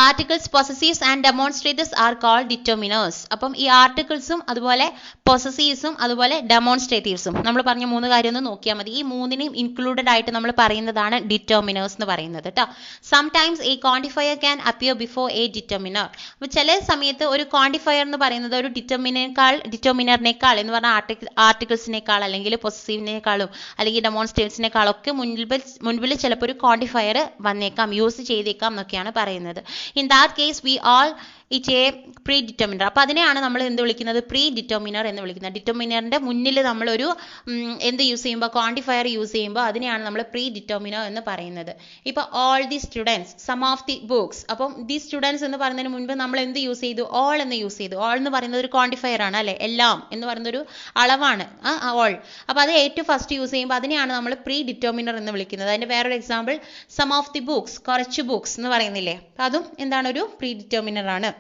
Articles, possessives and demonstratives are called determiners. അപ്പം ഈ ആർട്ടിക്കിൾസും അതുപോലെ പൊസസീവ്സും അതുപോലെ ഡെമോൺസ്ട്രേറ്റീവ്സും നമ്മൾ പറഞ്ഞ 3 കാര്യം ഒന്ന് നോക്കിയാൽ മതി. ഈ 3നെയും ഇൻക്ലൂഡഡ് ആയിട്ട് നമ്മൾ പറയുന്നതാണ് ഡിറ്റർമിനേഴ്സ് എന്ന് പറയുന്നത് കേട്ടോ. Sometimes A quantifier can appear before A determiner. അപ്പോൾ ചില സമയത്ത് ഒരു ക്വാണ്ടിഫയർ എന്ന് പറയുന്നത് ഒരു ഡിറ്റർമിനറിനേക്കാൾ എന്ന് പറഞ്ഞാൽ ആർട്ടിക്കിൾസിനേക്കാൾ, അല്ലെങ്കിൽ പൊസസീവിനേക്കാളും, അല്ലെങ്കിൽ ഡെമോൺസ്ട്രേറ്റീവ്സിനേക്കാളൊക്കെ മുൻപിൽ ചിലപ്പോൾ ഒരു ക്വാണ്ടിഫയർ വന്നേക്കാം, യൂസ് ചെയ്തേക്കാം എന്നൊക്കെയാണ് പറയുന്നത്. In that case we all it a predeterminer. അപ്പോൾ അതിനെയാണ് നമ്മൾ എന്ത് വിളിക്കുന്നത്, പ്രീ ഡിറ്റർമിനർ എന്ന് വിളിക്കുന്നത്. ഡിറ്റർമിനറിന്റെ മുന്നിൽ നമ്മളൊരു എന്ത് യൂസ് ചെയ്യുമ്പോൾ, ക്വാണ്ടിഫയർ യൂസ് ചെയ്യുമ്പോൾ അതിനെയാണ് നമ്മൾ പ്രീ ഡിറ്റർമിനർ എന്ന് പറയുന്നത്. ഇപ്പോൾ all the students, some of the books. അപ്പം ദി സ്റ്റുഡൻസ് എന്ന് പറയുന്നതിന് മുൻപ് നമ്മൾ എന്ത് യൂസ് ചെയ്തു, ഓൾ എന്ന് യൂസ് ചെയ്തു. ഓൾ എന്ന് പറയുന്നത് ഒരു ക്വാണ്ടിഫയർ ആണ് അല്ലേ, എല്ലാം എന്ന് പറയുന്ന ഒരു അളവാണ് ഓൾ. അപ്പോൾ അത് ഏറ്റവും ഫസ്റ്റ് യൂസ് ചെയ്യുമ്പോൾ അതിനെയാണ് നമ്മൾ പ്രീ ഡിറ്റർമിനർ എന്ന് വിളിക്കുന്നത്. അതിൻ്റെ വേറൊരു example some of the books, കുറച്ച് ബുക്സ് എന്ന് പറയുന്നില്ലേ, അതും എന്താണ്, ഒരു പ്രീ ഡിറ്റർമിനർ ആണ്.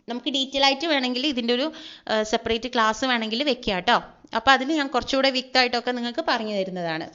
നമുക്ക് ഡീറ്റെയിൽ ആയിട്ട് വേണമെങ്കിൽ ഇതിൻ്റെ ഒരു സെപ്പറേറ്റ് ക്ലാസ് വേണമെങ്കിൽ വെക്കുക കേട്ടോ. അപ്പോൾ അതിൽ ഞാൻ കുറച്ചുകൂടെ വ്യക്തമായിട്ടൊക്കെ നിങ്ങൾക്ക് പറഞ്ഞു തരുന്നതാണ്.